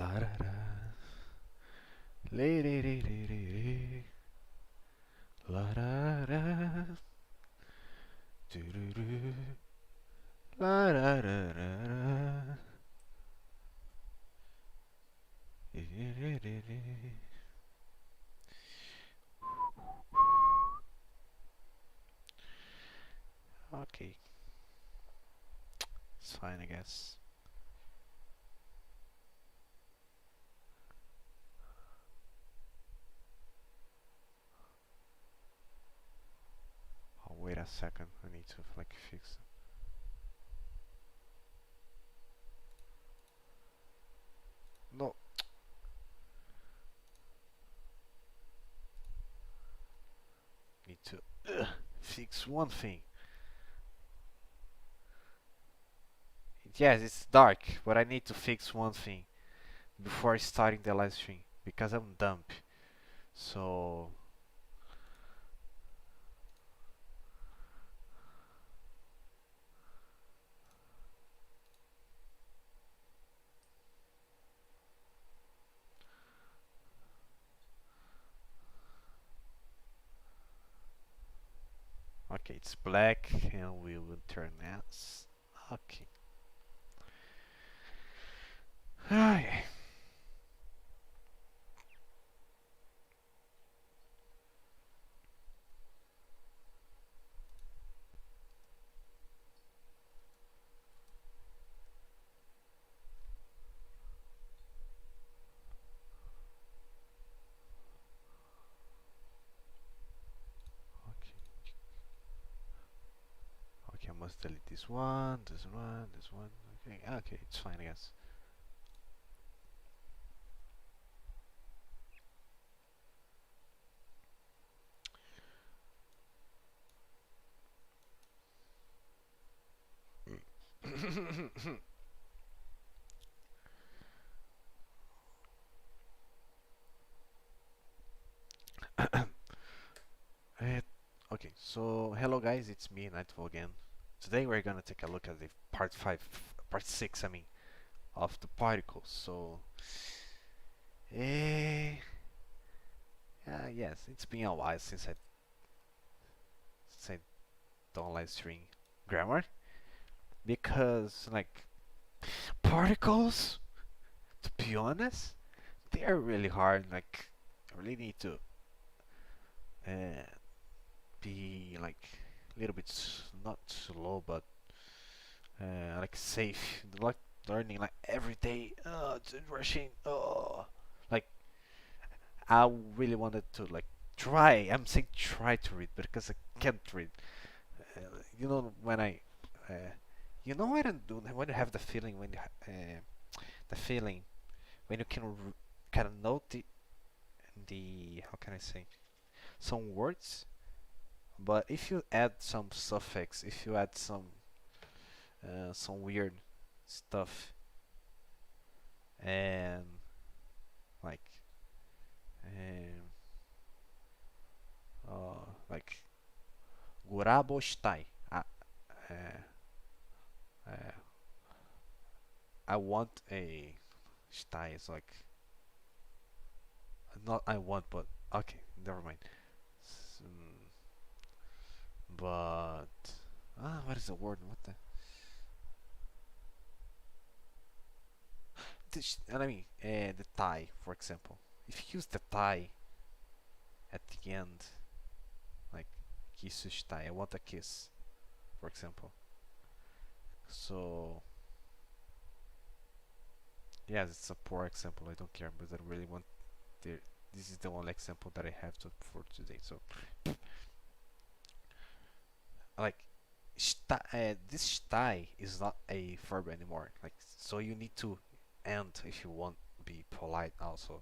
La da da. Le re re re re re. La da da. Do do do. La da da da da. Re re re re re. Okay, it's fine, I guess. Oh, wait a second. I need to like fix. No, need to fix one thing. Yes, it's dark, but I need to fix one thing before starting the live stream because I'm dumb. So, okay, it's black and we will turn as. Okay. Okay. Okay, I must delete this one, this one, this one. Okay, okay, it's fine, I guess. Eh, okay, so hello guys, it's me, Nightfall again. Today we're gonna take a look at the part 5, part 6, I mean, of the particles. So, eh, yes, it's been a while since I don't live stream grammar because like particles, to be honest, they are really hard. Like, I really need to uh, be like a little bit not slow, but like safe. Like learning like every day. Rushing. Oh, like I really wanted to like try. I'm saying try to read because I can't read. You know when you know when I do when you have the feeling the feeling when you can kind of note the how can I say some words, but if you add some suffix, if you add some weird stuff and like um, like gurabo shtai. Uh, uh, I want a shtai is like not I want, but okay, never mind. But what is the word? What I mean, the tie, for example. If you use the tie at the end, like kiss tie, I want a kiss, for example. So yes, it's a poor example. I don't care, but I really want the. This is the only example that I have for today. So like this stai is not a verb anymore. Like so, you need to end if you want to be polite. Also,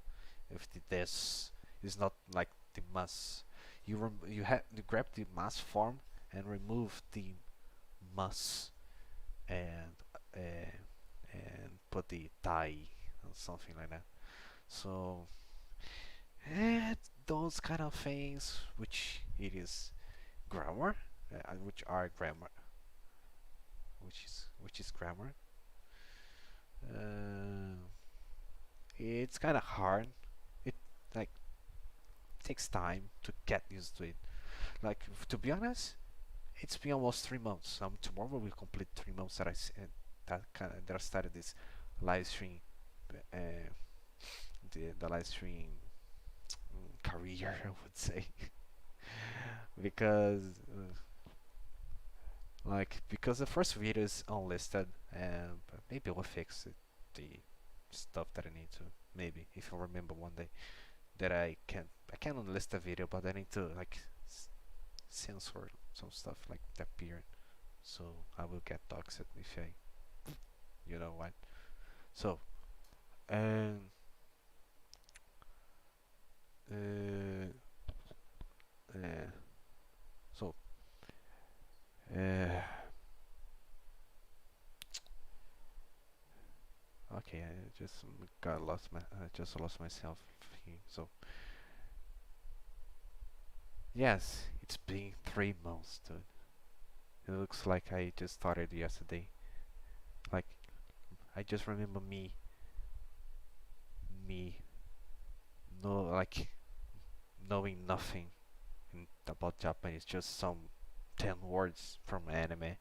if the this is not like the must, you have to grab the must form and remove the must and uh, and put the tai or something like that. So those kind of things, which it is grammar, which are grammar, which is grammar. Uh, it's kind of hard. It like takes time to get used to it. Like to be honest, it's been almost 3 months. Tomorrow will complete 3 months that that I started this live stream, uh, the live stream career, I would say, because because the first video is unlisted, and maybe I'll fix it, the stuff that I need to. Maybe if I remember one day that I can unlist the video, but I need to like censor some stuff like that appeared, so I will get doxed if I, you know what. So and uh, uh, so uh, okay, I just got lost my I just lost myself here. So yes, it's been 3 months, dude. It looks like I just started yesterday. Like I just remember me no like knowing nothing about Japanese, just some 10 words from anime.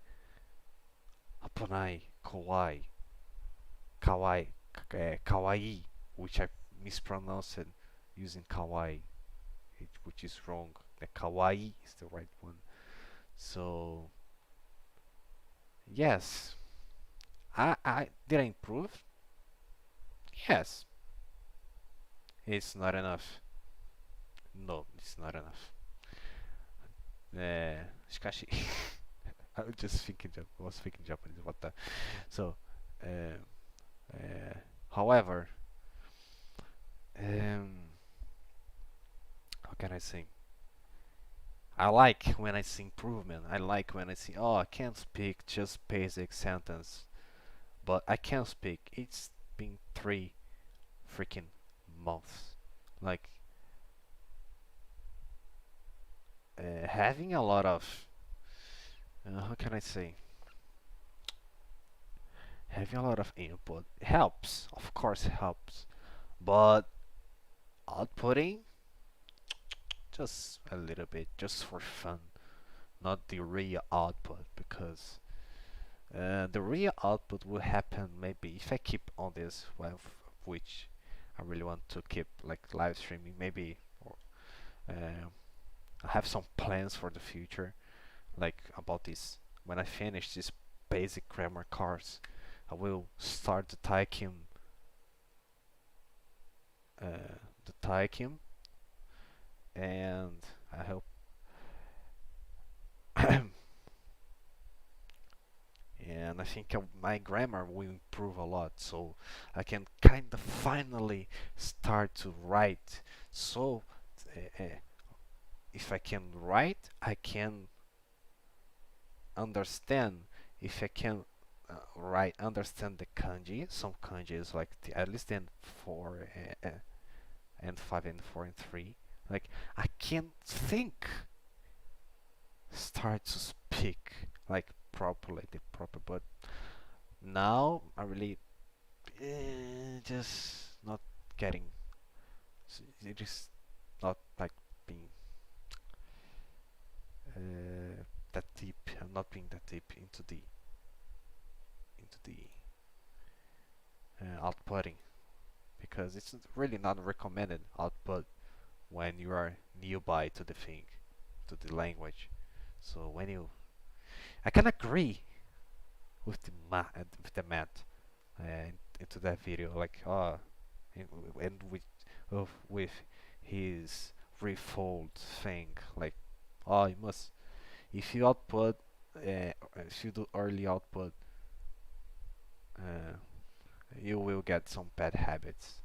Apunai, kawaii, kawaii, kawaii, which I mispronounced using kawaii, which is wrong. The kawaii is the right one. So yes, I did I improve? Yes, it's not enough. No, it's not enough. しかし I was just thinking I was speaking Japanese. What the? So, uh, uh, however, um, how can I say? I like when I see improvement. I like when I see, oh, I can't speak just basic sentence, but I can speak. It's been 3 freaking months. Like having a lot of, how can I say? Having a lot of input helps, of course, helps, but outputting just a little bit, just for fun, not the real output, because the real output will happen maybe if I keep on this, well, which I really want to keep, like live streaming, maybe, or I have some plans for the future, like about this. When I finish this basic grammar course, I will start the Taikim, and I hope and I think my grammar will improve a lot, so I can kind of finally start to write. So if I can write, I can understand. If I can write, understand the kanji, some kanjis like at least in 4 and 5 and 4 and 3. Like I can think, start to speak like properly, the proper. But now I really just not getting. It is not like being that deep. I'm not being that deep into the outputting, because it's really not recommended output when you are nearby to the thing, to the language. So when I can agree with the math into that video, like and with his refold thing, like you must, if you output, if you do early output, uh, you will get some bad habits.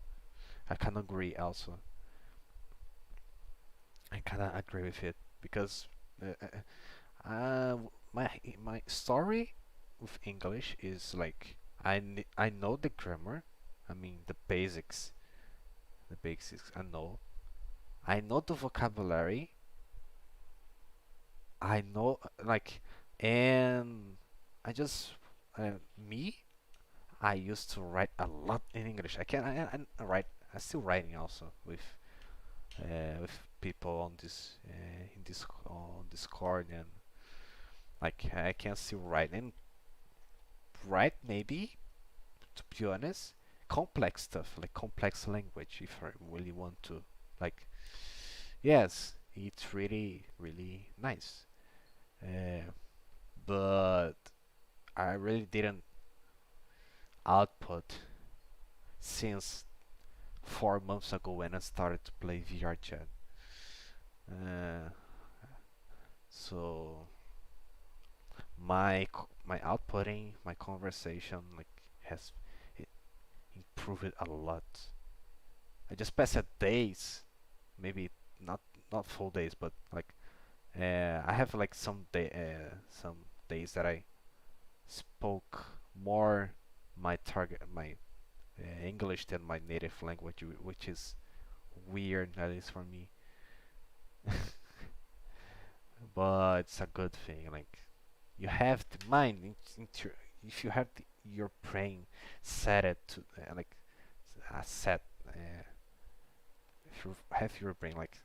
I can agree also. I kinda agree with it, because my story with English is like I know the grammar. I mean the basics. I know the vocabulary. I know like, and I just me. I used to write a lot in English. I write. I'm still writing also with people on this in this on Discord, and like I can still write and write maybe, to be honest, complex stuff like complex language if I really want to. Like yes, it's really nice. Uh, but I really didn't output since 4 months ago when I started to play VR chat. Uh, so my outputting, my conversation like has i- improved a lot. I just passed days, maybe not not full days, but like I have like some days that I spoke more my English than my native language, which is weird at least for me. But it's a good thing. Like you have the mind if you have your brain set it to like set if you have your brain like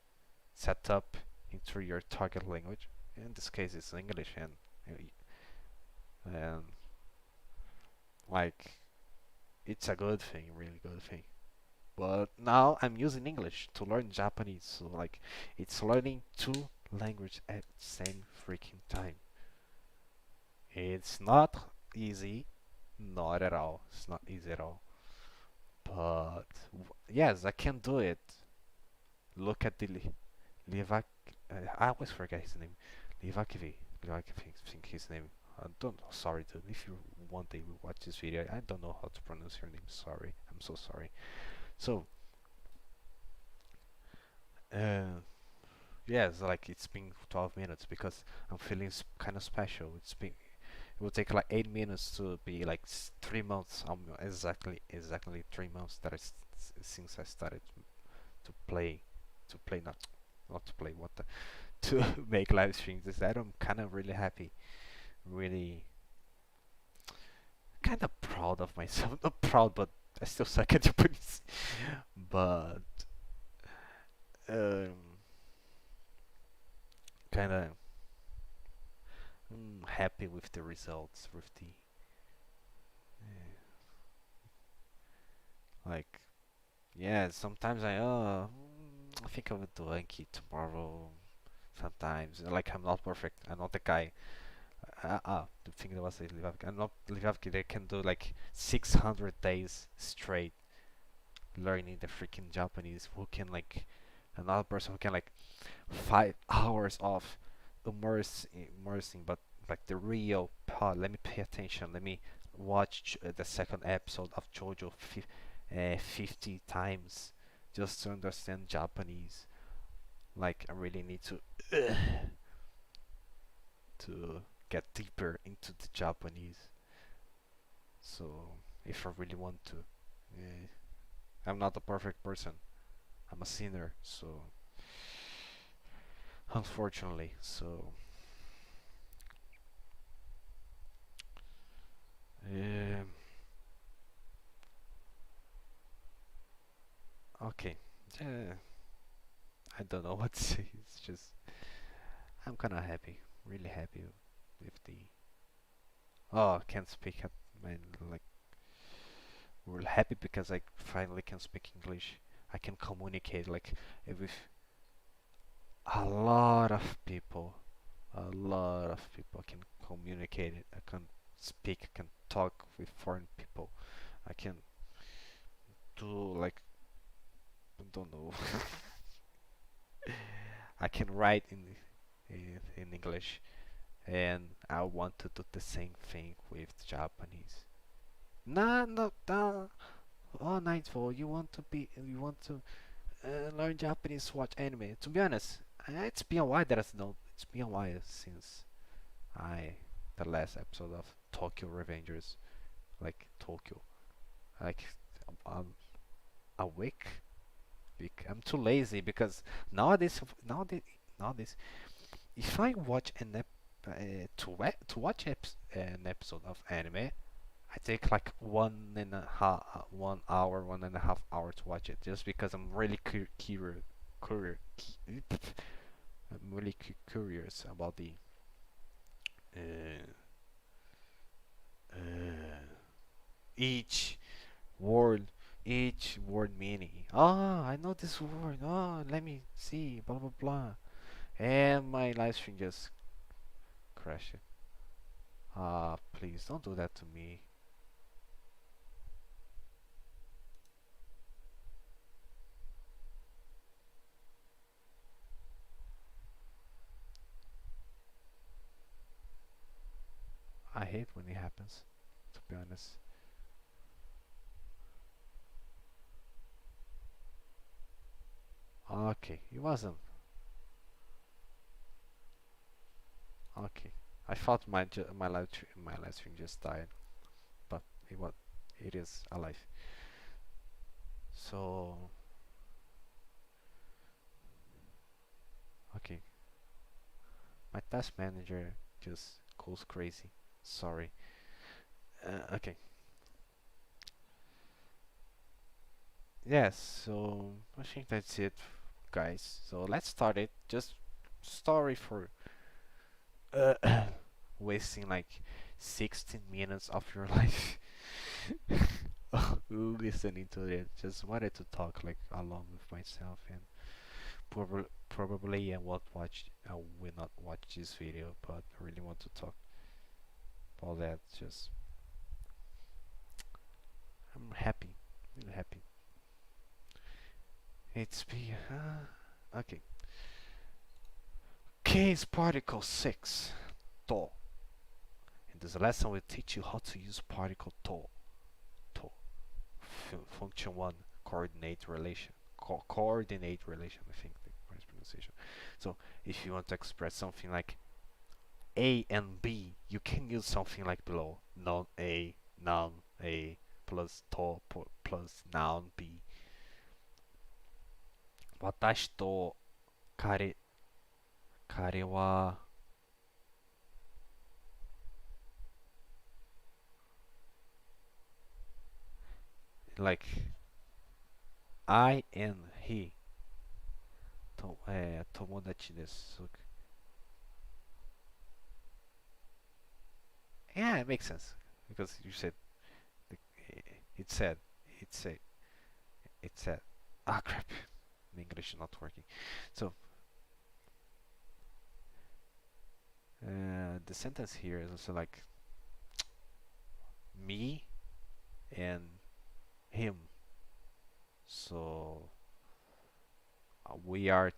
set up into your target language. In this case, it's English, and like it's a good thing, really good thing. But now I'm using English to learn Japanese, so like it's learning two languages at the same freaking time. It's not easy, not at all. It's not easy at all. But yes, I can do it. Look at the Livak. I always forget his name. Livakivi. Livakivi, I think his name. I don't know. Sorry, dude. If you one day will watch this video, I don't know how to pronounce your name. Sorry. I'm so sorry. So, uh, yes, like it's been 12 minutes because I'm feeling kind of special. It will take like 8 minutes to be like 3 months. Exactly 3 months that since I started play, to play not to play what the, to make live streams. Is that I'm kind of really happy, really kind of proud of myself. Not proud, but I still suck at Japanese. But um, kind of happy with the results, with the like. Yeah, sometimes I think I will do Anki tomorrow. Sometimes like I'm not perfect. I'm not the guy. The thing that was Livavki. I'm not Livavki. They can do like 600 days straight learning the freaking Japanese. Who can like another person who can like 5 hours of immersing, but like the real part. Let me pay attention. Let me watch the second episode of JoJo 50 times just to understand Japanese. Like I really need to get deeper into the Japanese. So if I really want to, uh, I'm not a perfect person. I'm a sinner. So unfortunately, so um, okay. Yeah, I don't know what to say. It's just I'm kind of happy, really happy with the. Oh, I can't speak up. Man, like we're happy because I finally can speak English. I can communicate like with a lot of people. A lot of people I can communicate it. I can speak. I can talk with foreign people. I can do like I don't know. I can write in English, and I want to do the same thing with Japanese. Nah, no, nah. Oh, Nightfall, you want to learn Japanese, watch anime. To be honest, it's been a while that it's been a while since I the last episode of Tokyo Revengers, like Tokyo, like um, a week. I'm too lazy because nowadays, if I watch an ep- to wa- to watch an episode of anime, I take like 1 hour, 1.5 hours to watch it, just because I'm really curious. Curious. I'm really curious about the uh, uh, each word, each word meaning. Ah, I know this word. Ah, let me see. Blah blah blah. And my live stream just crashed. Ah, please don't do that to me. I hate when it happens, to be honest. Okay, it wasn't. Okay, I thought my live stream just died, but it is alive. So okay, my task manager just goes crazy. Sorry. Okay. Yes. So I think that's it, guys. So let's start it. Just sorry for uh, wasting like 16 minutes of your life listening to it. Just wanted to talk like along with myself, and probably I will not watch this video, but I really want to talk about that. Just I'm happy, really happy. It's be okay. Case particle 6 to. In this lesson, we'll teach you how to use particle to. Function 1, coordinate relation. Coordinate relation, I think the correct pronunciation. So if you want to express something like A and B, you can use something like below. Noun A plus to plus noun B. 私と彼は like I and he 友達です。So, yeah, it makes sense because you said the, it said it said it said ah crap, my English is not working. So the sentence here is also like me and him. So we are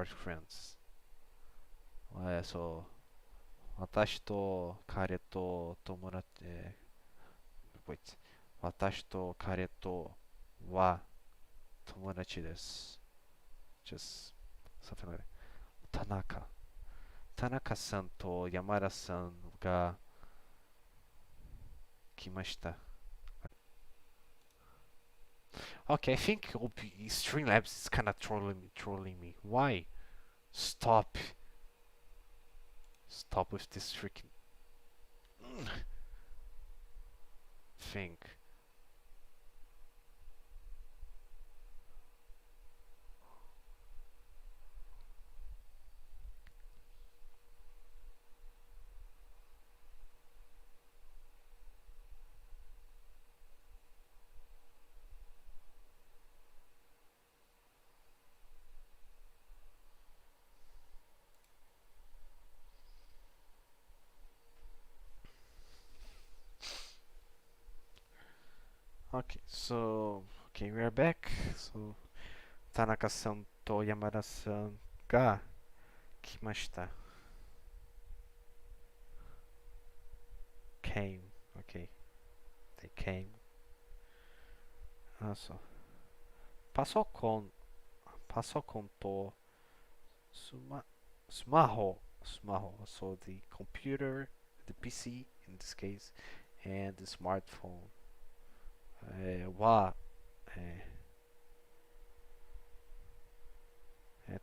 friends. So 私と彼と友達、wait 私と彼とは友達です。Just something like that. 田中さんと山田さんが来ました。Okay, I think Streamlabs is kind of trolling me. Why? Stop. Stop with this freaking thing. Okay, we are back. So, Tanaka-san to Yamada-san ga kimashita. Came. Okay, they came. So, パソコンとスマホ. So the computer, the PC in this case, and the smartphone は、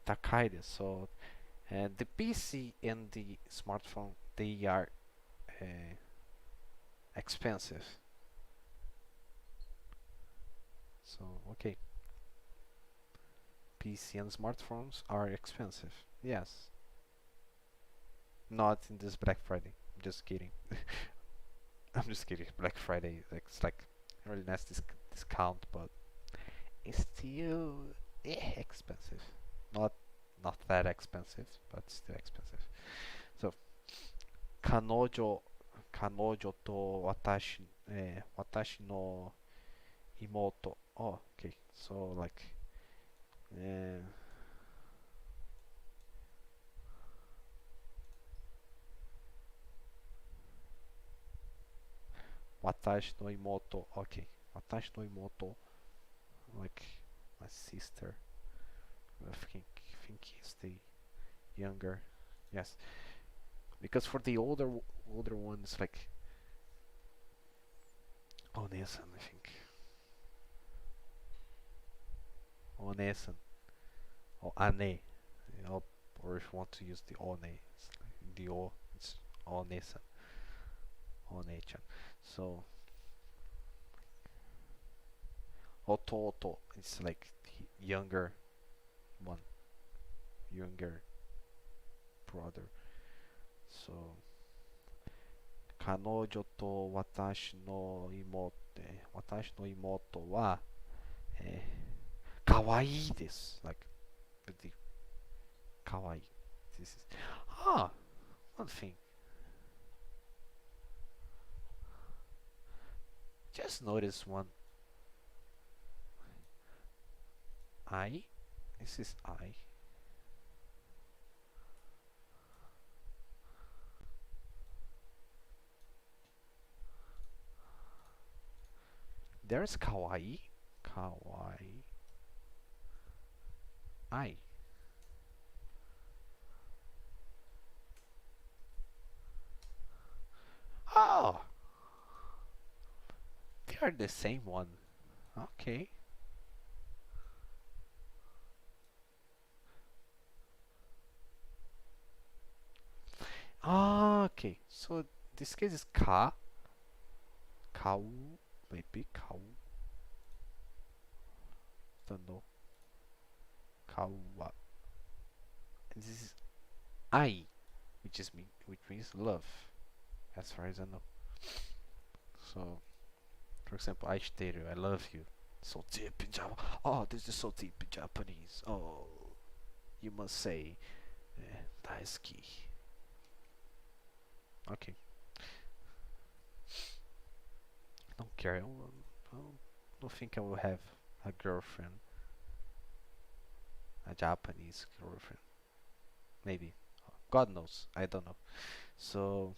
高いです。So the PC and the smartphone, they are expensive. So, okay. PC and smartphones are expensive. Yes. Not in this Black Friday. I'm just kidding. I'm just kidding. Black Friday, it's like a really nice discount, but it's still expensive. Not not that expensive, but still expensive. So, 彼女と私の妹. Oh, okay. So like, 私の妹. Okay. 私の妹. Like my sister. I think he's the younger. Yes. Because for the older ones, like Onesan, I think. Onesan. Or Ane. You know, or if you want to use the One, it's like the O, it's Onesan. One-chan. So, Ototo, it's like the younger one, younger brother. So, 彼女と私の妹は、可愛いです. Like, pretty 可愛い. This is, one thing. Just notice one I. This is I. There's kawaii. Kawaii. I. Oh! They are the same one. Okay. Okay. So this case is ka. Kau. Maybe kau. Don't know. Kawa. This is I, which means love, as far as I know. So, for example, aishiteru, I love you. So deep in Java. Oh, this is so deep in Japanese. Oh, you must say, daisuki. Okay. I don't care. I don't think I will have a girlfriend, a Japanese girlfriend. Maybe. God knows. I don't know. So,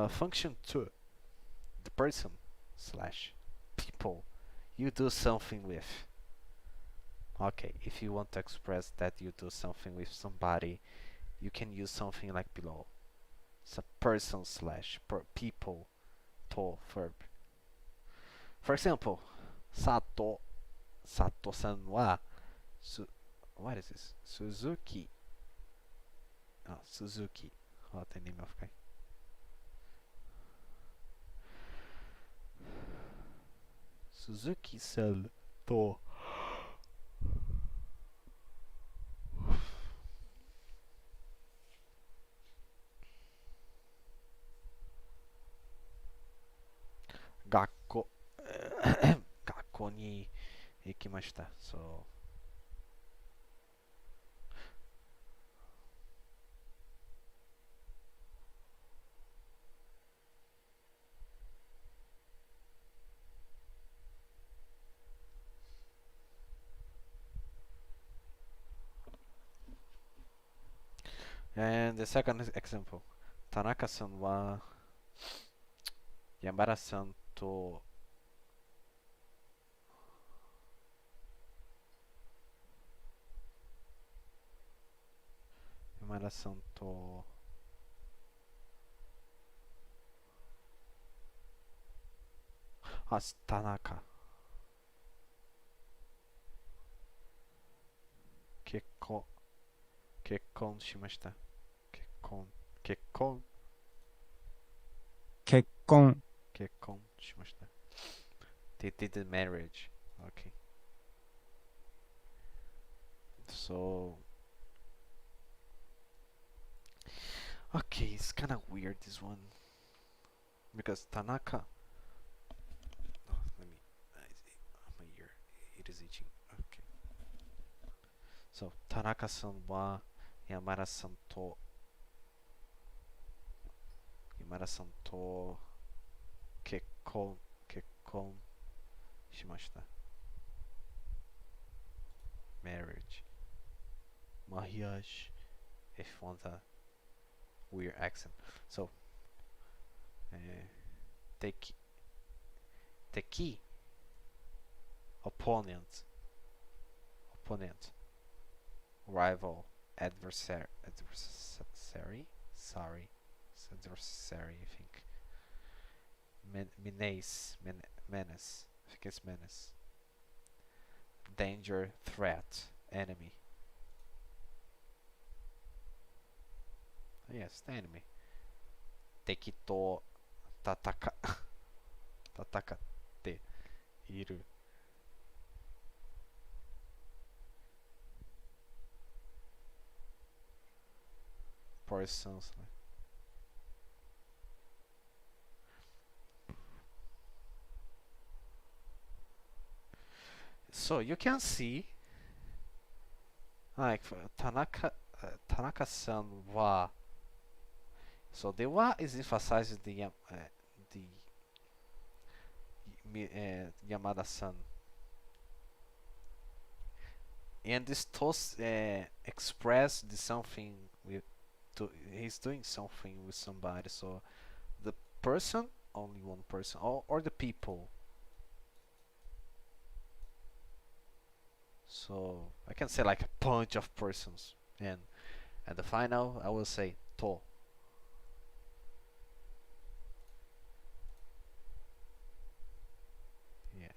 function 2. The person slash people you do something with. Okay, if you want to express that you do something with somebody, you can use something like below. It's a person slash people to verb. For example, Sato-san wa what is this? Suzuki. Suzuki. What the name of guy? Suzuki-san to Gakko 学校に行きました。So, and the second example. Tanaka-san wa Yamada-san to Yamada-san to Tanaka 結婚しました。結婚結婚結婚しました。They did the marriage. Okay. So, okay, it's kind of weird this one because Tanaka. Oh, let me. My ear. It is itching. Okay. So, Tanaka-san wa Yamada-san to Yamada-san to 結婚しました。Marriage. Mariage. If you want a weird accent. So, 敵 opponent, opponent, rival, adversary, sorry, it's adversary, I think. Menace, I think it's menace. Danger, threat, enemy. Yes, the enemy. 敵と戦っている persons. So you can see, like Tanaka-san wa. So the wa is emphasizing the Yamada-san, and this toast express the something with. He's doing something with somebody. So the person, only one person, or the people. So I can say like a bunch of persons, and at the final I will say to. Yeah.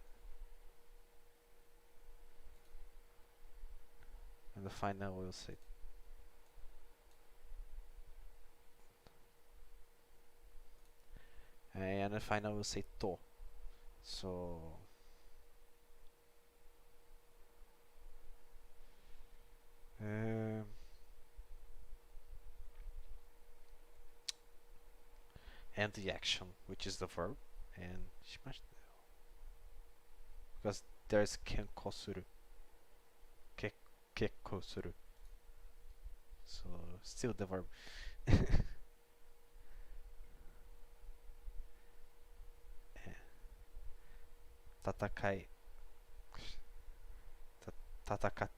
And the final I will say. And the final I will say to. So. Um, and the action, which is the verb, and because there's kenko suru, kekko suru, so still the verb. 戦い戦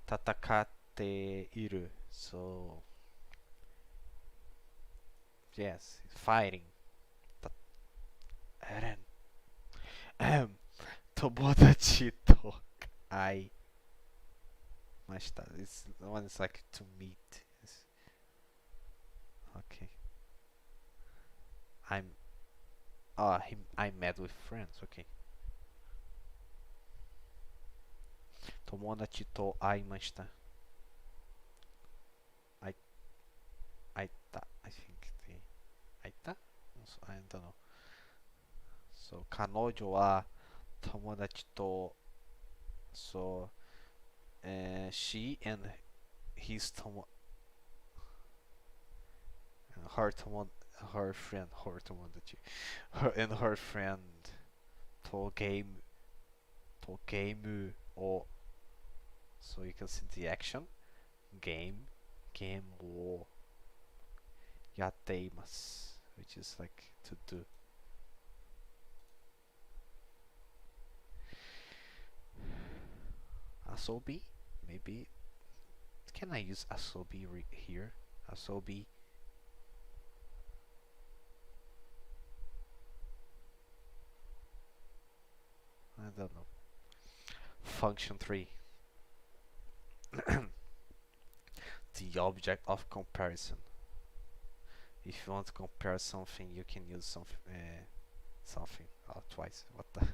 戦っている so yes fighting た友達と会いました this one is like to meet. Okay, I'm I met with friends. Okay, 友達と会いました。会った I think the 会った so, I don't know. So 彼女は友達と so she and his her her friend her 友達 her and her friend とゲームを so you can see the action game ゲームをやっています which is like to do. Asobi maybe can I use asobi here asobi I don't know. Function 3 the object of comparison. If you want to compare something, you can use something twice. What the?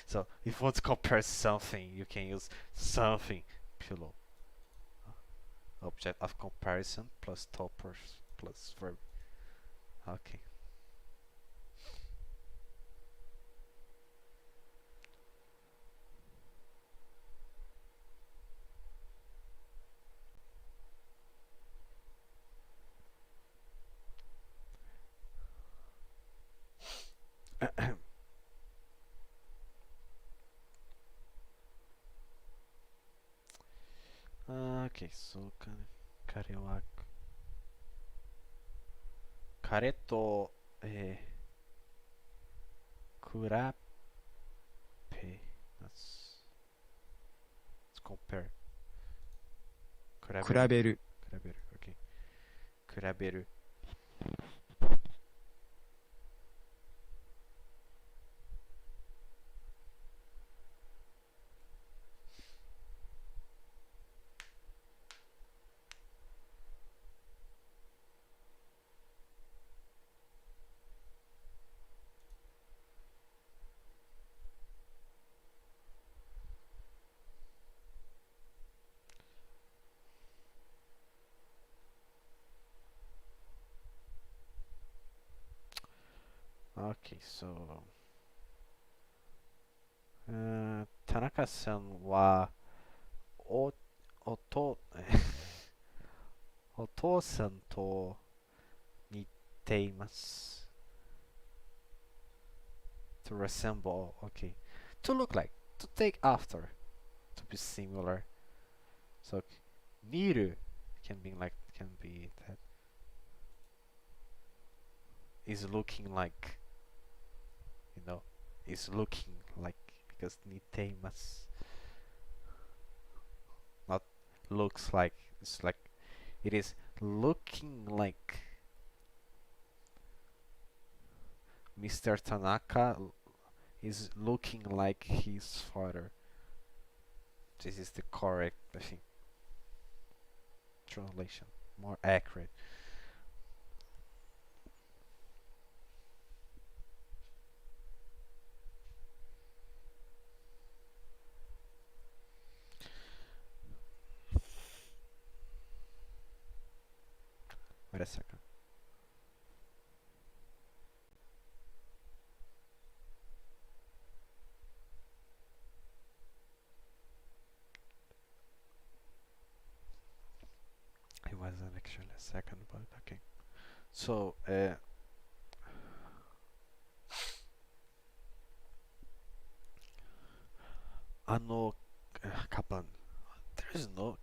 So if you want to compare something, you can use something below. Object of comparison plus toppers plus verb. Okay. Okay, so carioca. 彼と、比べ let's compare 比べる比べる。比べる OK 比べる OK そう田中さんはおおとお父さんと似ています to resemble OK to look like to take after to be similar so 見る can be like can be that is looking like you know is looking like because 似ています not looks like it's like it is looking like Mr. Tanaka is looking like his father. This is the correct, I think, translation. More accurate. Wait a second. It wasn't actually a second, but okay. So, あの kaban. There is no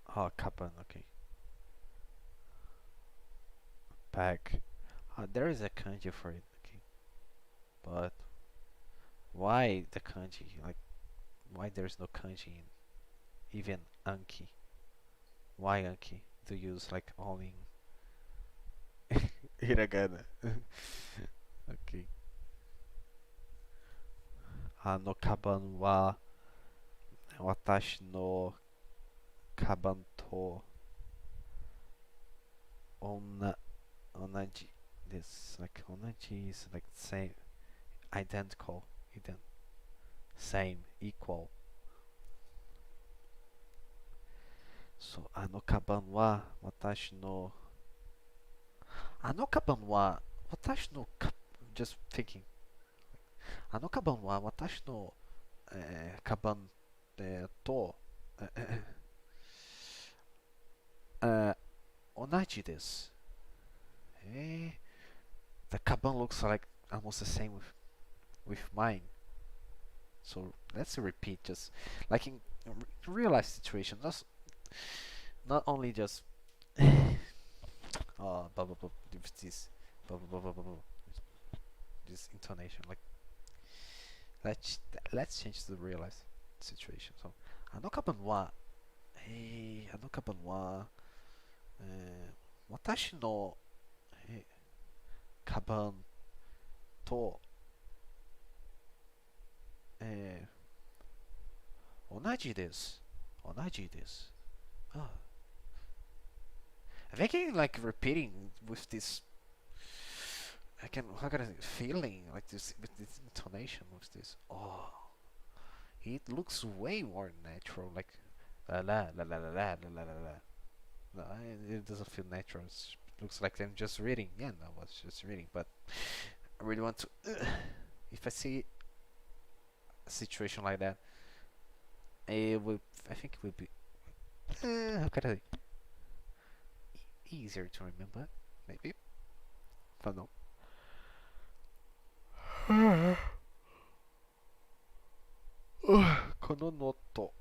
kaban. Okay, bag. There is a kanji for it. Okay, but why the kanji? Like, why there's no kanji in even Anki? Why Anki? To use like all in hiragana. Okay. あのカバンは私のカバンと同じです like 同じ is like same identical same equal so あのカバンは私の just thinking あのカバンは私のカバンと同じです the kaban looks like almost the same with mine. So let's repeat, just like in real life situation, not only just blah blah blah with this blah blah blah blah blah, this intonation. Like let's let's change the real life situation. So あのカバンは、私のカバンと、同じです。Ah, I'm thinking like repeating with this. I can how can I say, feeling like this with this intonation with this. Oh, it looks way more natural. Like la la la la la la la la la. No, it doesn't feel natural. It looks like I'm just reading. Yeah, no, I was just reading. But I really want to. If I see a situation like that, it will. I think it will be. How can I say? Easier to remember, maybe. But no. このノート、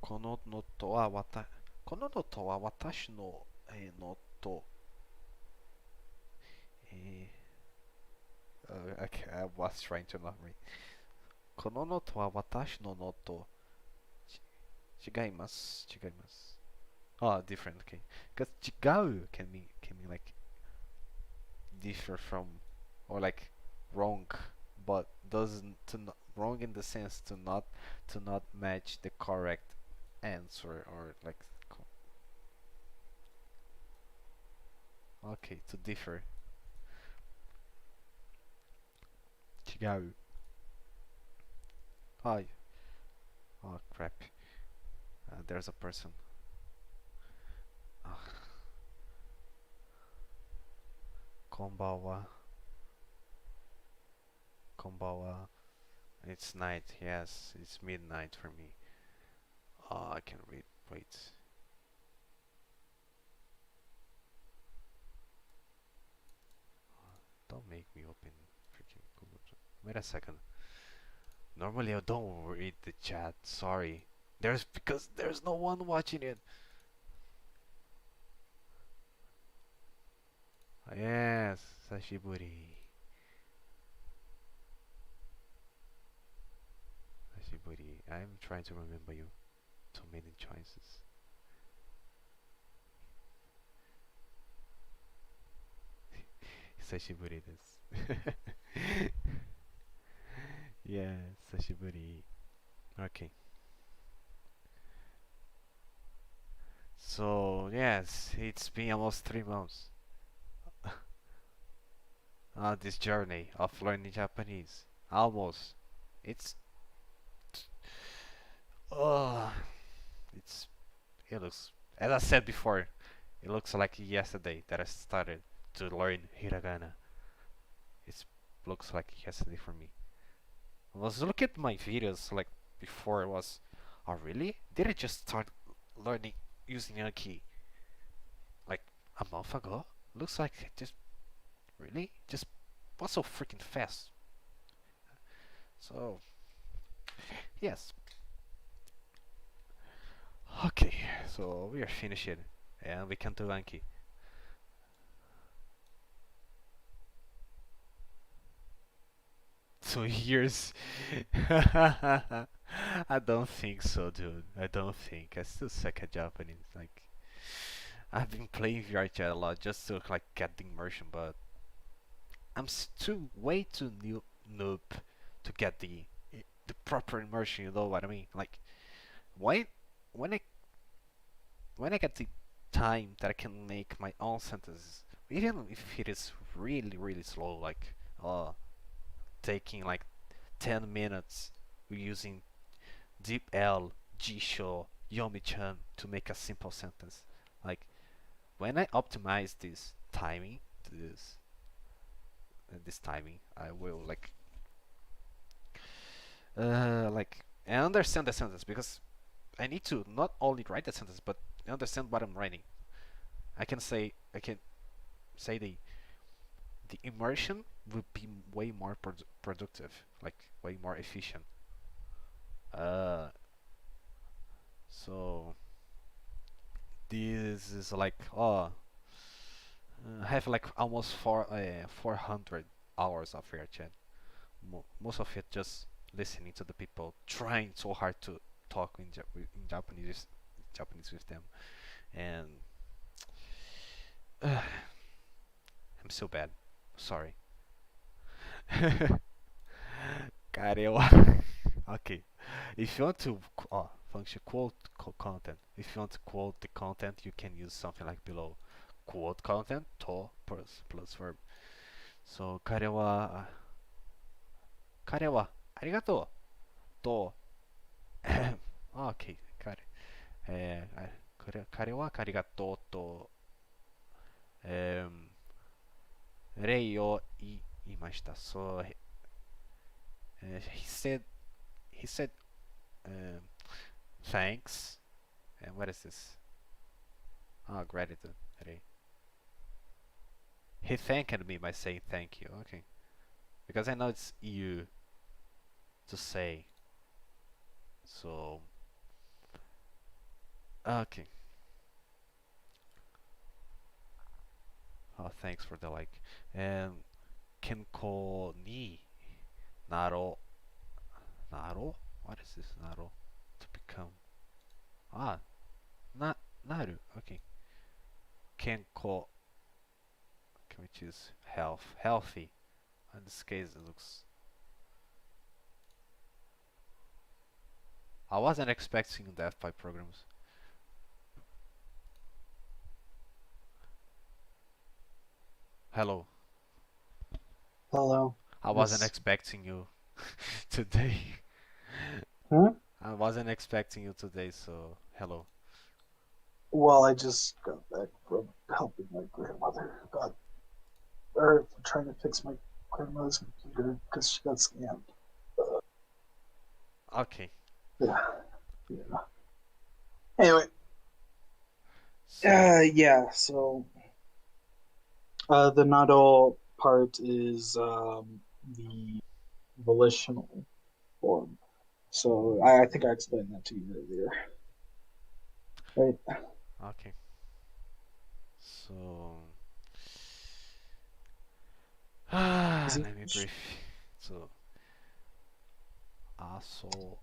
Kono no to wa wata. Kono no to wa watashi no no to. Eh, okay, I was trying to not read. Kono no to wa watashi no no to. Chigaimasu. Chigaimasu. Oh, different. Okay, because chigau can mean like differ from or like wrong, but doesn't to not, wrong in the sense to not match the correct answer or like okay to differ. Chigau. Oh, oh crap. There's a person. Ah, konbawa. Konbawa. It's night. Yes, it's midnight for me. Oh, I can read. Wait. Don't make me open freaking Google. Wait a second. Normally I don't read the chat. Sorry. Because there's no one watching it. Yes, Sashiburi. Sashiburi. I'm trying to remember you. Too many choices. Sashiburi desu. Yeah, Sashiburi. Okay. So, yes, it's been almost 3 months. This journey of learning Japanese. Almost. It's. Oh, it's. It looks. As I said before, it looks like yesterday that I started to learn hiragana. It looks like yesterday for me. I was looking at my videos like before. It was, oh really? Did I just start learning using Anki like a month ago? Looks like it just really just was so freaking fast. So yes. Okay, so we are finished and we can do Anki. 2 years. I don't think so, dude. I don't think. I still suck at Japanese. Like, I've been playing VR chat a lot just to like get the immersion, but I'm still way too noob to get the proper immersion. You know what I mean? Like, when when I when I get the time that I can make my own sentences, even if it is really slow, like taking like 10 minutes using Deep L, Jisho, Yomi-chan to make a simple sentence. Like when I optimize this timing, this timing, I will like I understand the sentence because I need to not only write the sentence but understand what I'm writing. I can say the immersion will be way more productive, like way more efficient. Uh, so this is like I have like almost 400 hours of air chat. Most of it just listening to the people trying so hard to talk in Japanese with them, and I'm so bad. Sorry. Karewa. Okay. If you want to function quote content, if you want to quote the content, you can use something like below. Quote content to plus verb. So 彼はありがとうと OK 彼はありがとうと、礼を言いました So he said um, thanks. And what is this? Gratitude. He thanked me by saying thank you. Okay, because I know it's you to say. So Okay. Oh, thanks for the like. And kenko ni naro naro? What is this naro? To become. Ah, na naru. Okay. Kenko. Can we choose health? Healthy. In this case, it looks. I wasn't expecting that by programs. Hello. Hello. I wasn't Yes. expecting you today. Huh? I wasn't expecting you today, so hello. Well, I just got back from helping my grandmother. Or trying to fix my grandmother's computer because she got scammed. Okay. Yeah. Yeah. Anyway. So, Yeah. So, the not all part is the volitional form. So, I think I explained that to you earlier. Right. okay. So, Is it? let me brief. So, aso,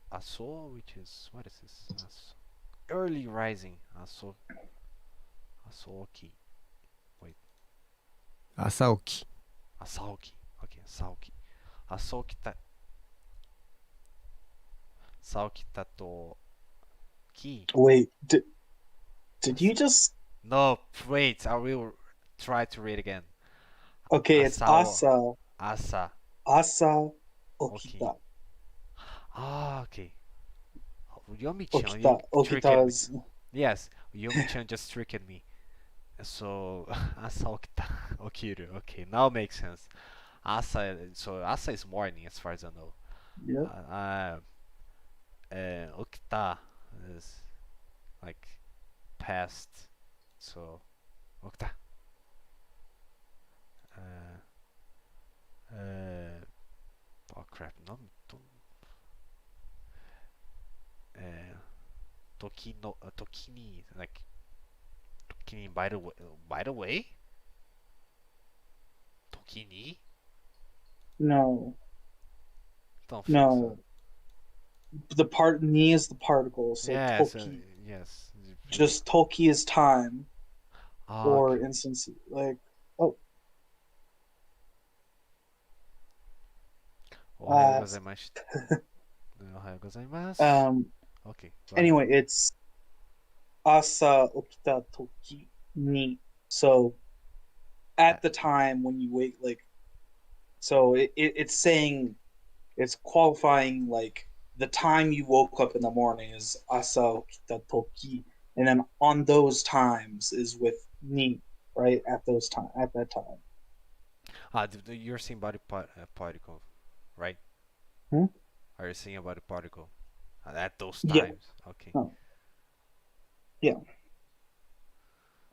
which is what is this? Aso, early rising. Asoki. Wait, 朝起き、asaoki. Okay, asaoki. Asoki ta, saoki ta to ki. Wait. Did you As, just? no, wait. I will try to read again. Okay, it's Asao, asa, asa oki. okita. Ah, okay. Yomi-chan, you Okita. tricked me. Okita's. Yes, Yomi-chan just tricked me. So, asa okita, okiru. Okay, now makes sense. So asa is morning as far as I know. Yep. Okita is like past. So, okita. Uh, oh crap, no, don't, uh, toki ni, like, toki ni, by the way, toki ni? No. Don't think so. No. The part ni is the particle, so Yes, toki. yes. Just toki is time Ah, or okay. instance. Like, oh, おはようご uh, ざいました。おはようございます。um. Okay, go ahead. Anyway, it's asa okita toki ni. So Uh, at the time when you wake, like, so it's saying it's qualifying like the time you woke up in the morning is asa okita toki, and then on those times is with ni, right at that time. you're saying about the particle, right? Hmm? Are you saying about the particle at those Yeah. times? Okay. Oh, yeah.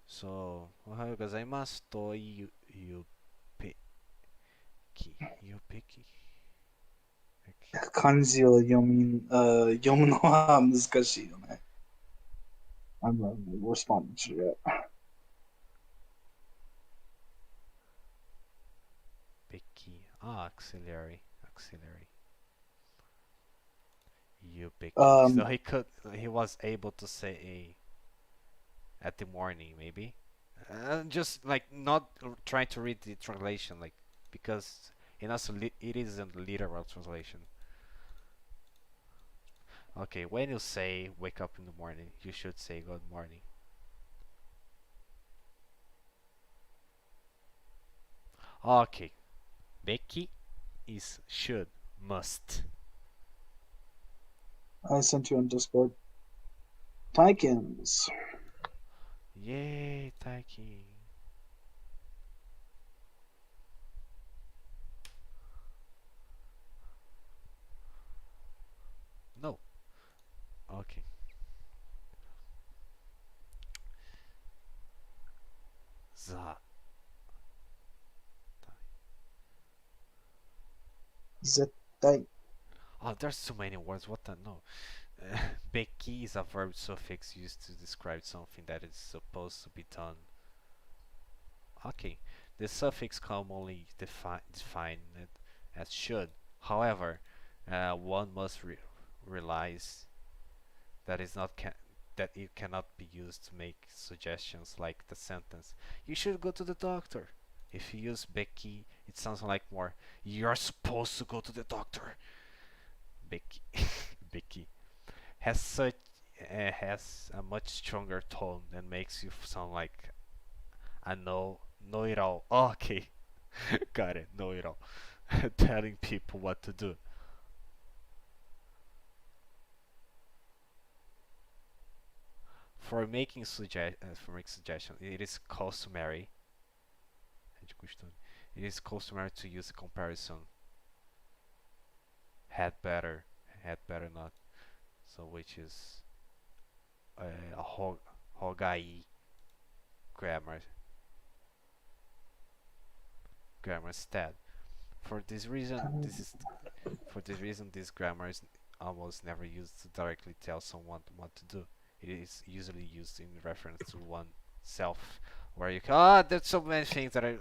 So, おはようございますというべ言うべき。漢字を読むのは難しいよね。I'm responding to that. べき。Ah, auxiliary. 言うべき. So Um, he was able to say at the morning, maybe. Just like not trying to read the translation, like because it isn't literal translation. Okay, when you say wake up in the morning, you should say good morning. Okay, Becky is should, must. I sent you on Discord. Tykins. Yay, Taiki. No. Okay. Za. Zettai. Oh, there's so many words. What the no? Beki is a verb suffix used to describe something that is supposed to be done. Okay, the suffix commonly defined as should. However, one must realize that is not that it cannot be used to make suggestions like the sentence "You should go to the doctor." If you use Becky, it sounds like more "You're supposed to go to the doctor." Becky, Becky has a much stronger tone and makes you sound like a know it all. Oh, okay, got it. Know it all, telling people what to do. For making suggestion, it is customary. It is customary to use a comparison. Had better not. So which is a Hogai grammar grammar instead. For this reason, this grammar is almost never used to directly tell someone what to do. It is usually used in reference to oneself, where you can, there's so many things that are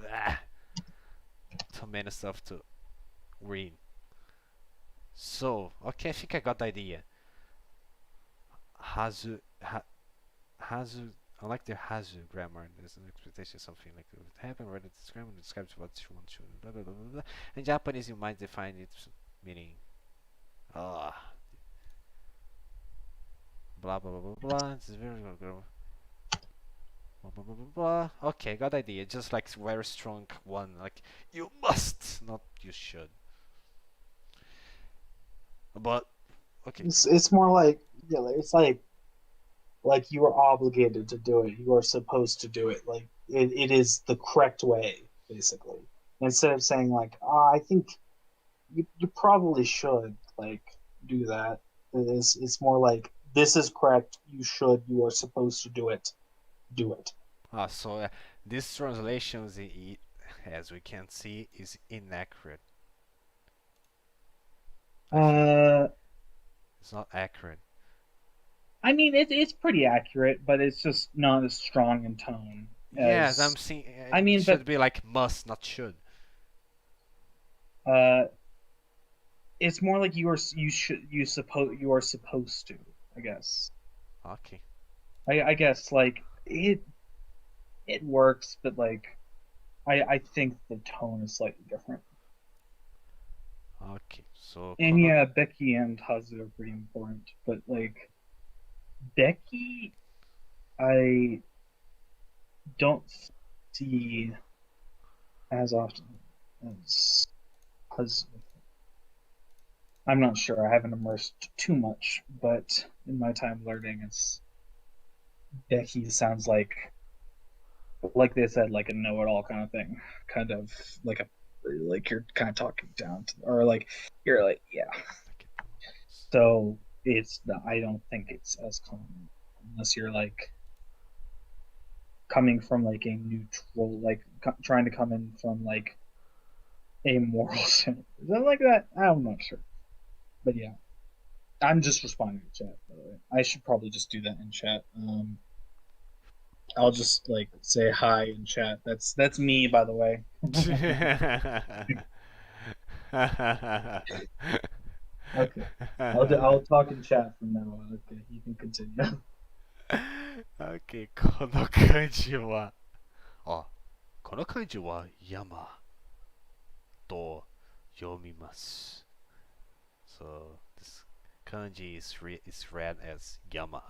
too many stuff to read. So, okay, I think I got the idea. Hazu, ha, Hazu, I like the Hazu grammar. There's an expectation something like it would happen, where this grammar describes what you want to, blah, blah, blah, blah, blah. In Japanese, you might define its meaning. Uh, blah, blah, blah, blah, blah. This is very grammar. Blah, blah, blah, blah, blah. Okay, got the idea. Just like very strong one, like you must, not you should. But okay, It's more like, yeah, it's like you are obligated to do it. You are supposed to do it. Like it is the correct way, basically. Instead of saying like, I think you probably should like do that. It's more like this is correct. You should. You are supposed to do it. Do it. so this translation, as we can see, is inaccurate. I think Uh, it's not accurate. I mean it's pretty accurate, but it's just not as strong in tone Yes, I'm as. seeing. I It mean, should but be like must, not should. uh, it's more like you are supposed to. I guess. Okay, I guess like it works, but like I think the tone is slightly different. okay. So And yeah, Becky and Hazu are pretty important, but like Becky, I don't see as often as Hazu. I'm not sure. I haven't immersed too much, but in my time learning, it's Becky sounds like they said, like a know-it-all kind of thing, kind of like a like you're kind of talking down to, or like you're like yeah. So I don't think it's as common unless you're like coming from like a neutral, like trying to come in from like a moral center. Is that like that? I'm not sure, but yeah, I'm just responding to chat. By the way, I should probably just do that in chat. I'll just like say hi in chat. That's me, by the way. Okay, I'll talk in chat from now on. Okay, you can continue. Okay, この漢字は、この漢字は山と読みます。So this kanji is read as yama.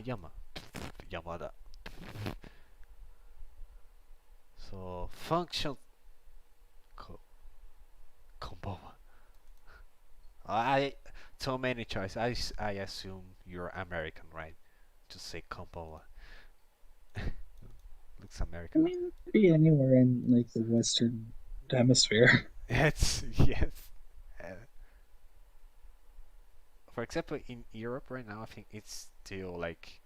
山。山だ。So function こ、こんばんは。I too many choices. I assume you're American, right? Just say こんばんは. Looks I American. mean, it could be anywhere in like the Western Hemisphere. It's yes. Uh, for example, in Europe right now, I think it's still like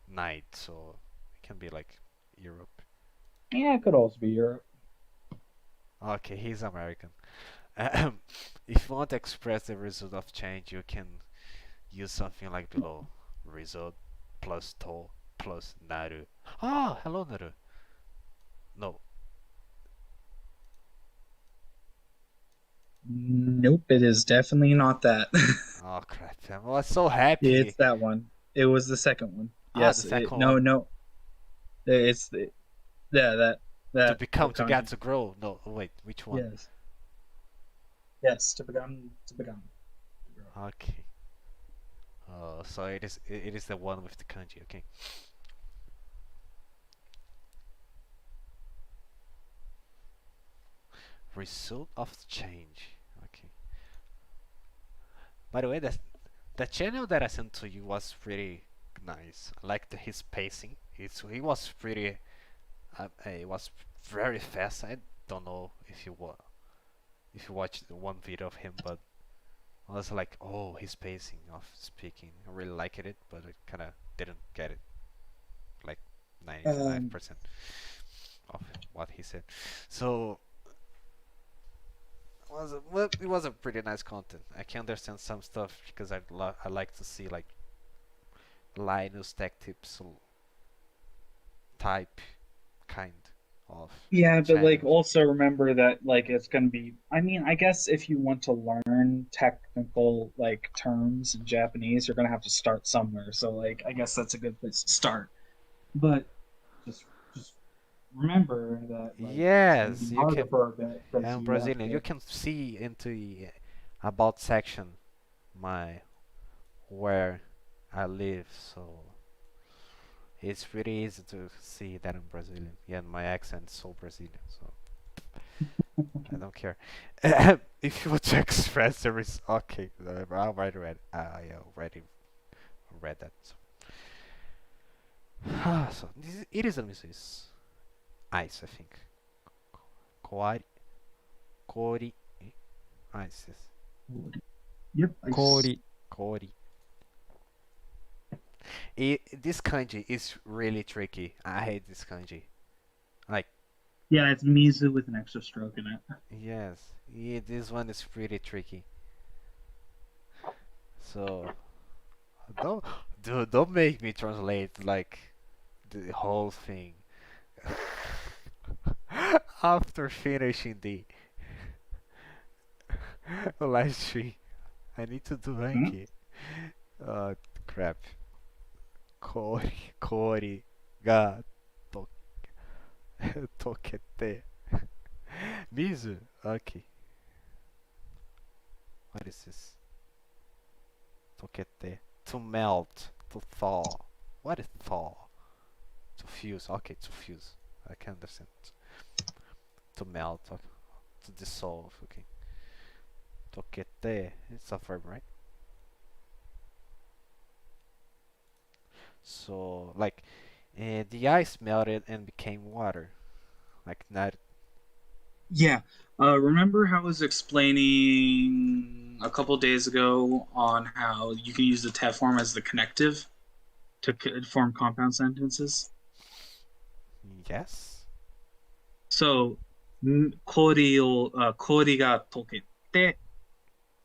night, so it can be like Europe. Yeah, it could also be Europe. Okay, he's American. If you want to express the result of change, you can use something like below. Result plus to plus naru. Ah, hello naru. No. Nope, it is definitely not that. Oh crap! I was so happy. It's that one. It was the second one. Ah, the Yes, second no, one. no. It's yeah, To that become, the to get, kanji. to grow. No, wait, which one? Yes, yes, to become. Okay. So it is the one with the kanji. Okay. Result of change. Okay. By the way, the channel that I sent to you was pretty nice. I liked his pacing. He was pretty. It was very fast. I don't know if you watched the one video of him, but I was like, oh, his pacing of speaking. I really liked it, but I kind of didn't get it. Like Um, 99% of what he said. So it was a pretty nice content. I can understand some stuff because I like to see like Linus Tech Tips type kind of yeah, but like channels. also remember that like it's gonna be. I mean, I guess if you want to learn technical like terms in Japanese, you're gonna have to start somewhere. So like, I guess that's a good place to start. But just just remember that like it's gonna Yes, be you harder can. for a bit because And you have Brazilian, you to. can see into the about section my where I live, so it's pretty easy to see that I'm Brazilian. Yeah, and my accent is so Brazilian, so I don't care. If you want to express there is okay. I already read. I already read that. So, so it is a is ice, I think. Kori, kori, ice. Yes. Yep. Kori. Kori. This kanji is really tricky. I hate this kanji. Like, Yeah, it's Mizu with an extra stroke in it. yes, this one is pretty tricky. So don't don't make me translate like the whole thing after finishing the live stream. I need to do Hmm? Anki. Uh, crap. Kori ga to tokete. Mizu. Okay. What is this? Tokete. To melt. To thaw. What is thaw? To fuse. Okay, to fuse. I can understand. To melt. To dissolve. Okay. Tokete. It's a verb, right? So, like, the ice melted and became water. Like, not. Yeah. Remember how I was explaining a couple days ago on how you can use the TET form as the connective to form compound sentences? Yes? So, 氷が溶けて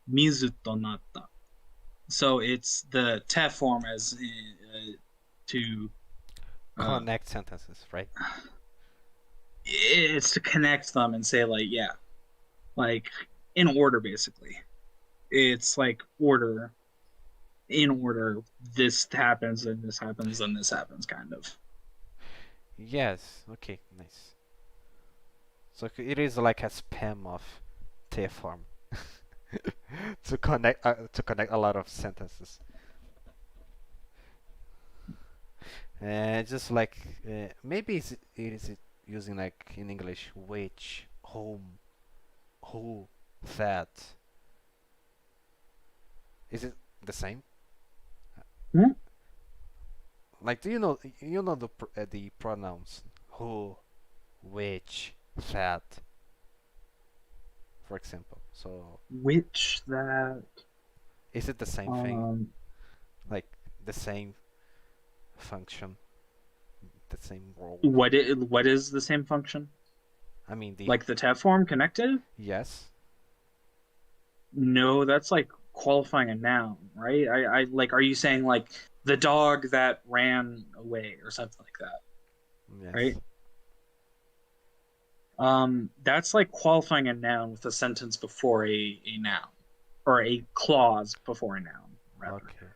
水となった. So it's the TET form as to uh, Connect sentences, right? it's to connect them and say like yeah, like in order basically. It's like order in order. This happens and this happens and this happens kind of. Yes. Okay, nice. So it is like a spam of Terraform to connect a lot of sentences. Just like maybe it is using like in English which, whom, who, that. Is it the same? Hmm? Like, do you know the pronouns who, which, that, for example. So Which that is it the same thing? um Like the same function, the same role? what is the same function? I mean the Like the TET form connected? yes. No, that's like qualifying a noun, right? I like, are you saying like the dog that ran away or something like that, Yes. right? That's like qualifying a noun with a sentence before a noun, or a clause before a noun, rather. Okay.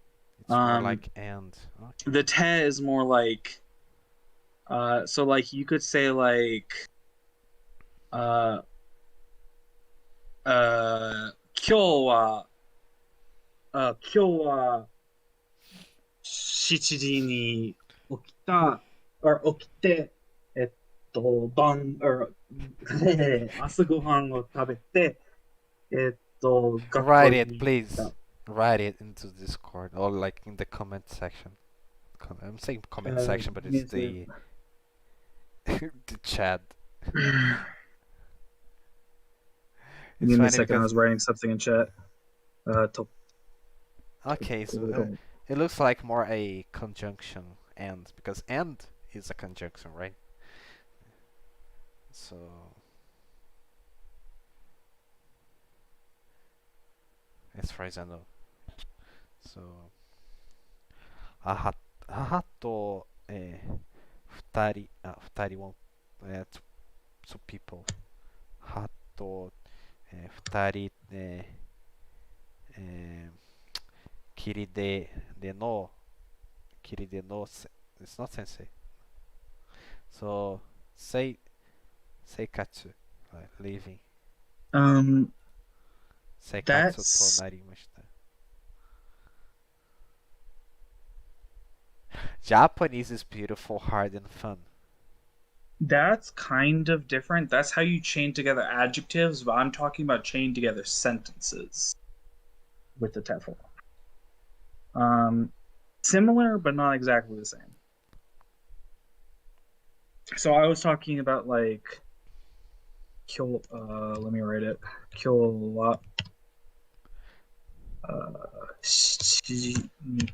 It's more Um, like and. Okay. the te is more like, so like you could say like, uh, 今日は、今日は7時に起きた、起きて、朝ごはんを食べて、学校 Write it, に行っ please. た。Write it into Discord or like in the comment section. I'm saying comment section, but it's Give the the chat. me It's a funny second. I because was writing something in chat. okay, so it looks like more a conjunction and because and is a conjunction, right? So as far as I know. So 母と、二人、one, two people. 母と、二人、えきりでの、きりでの、it's not sensei. So, seikatsu, like living. Um, 生活と that's なりました。Japanese is beautiful, hard, and fun. that's kind of different. That's how you chain together adjectives, but I'm talking about chain together sentences with the TEFL. Similar, but not exactly the same. So I was talking about like let me write it. 今日は7時に起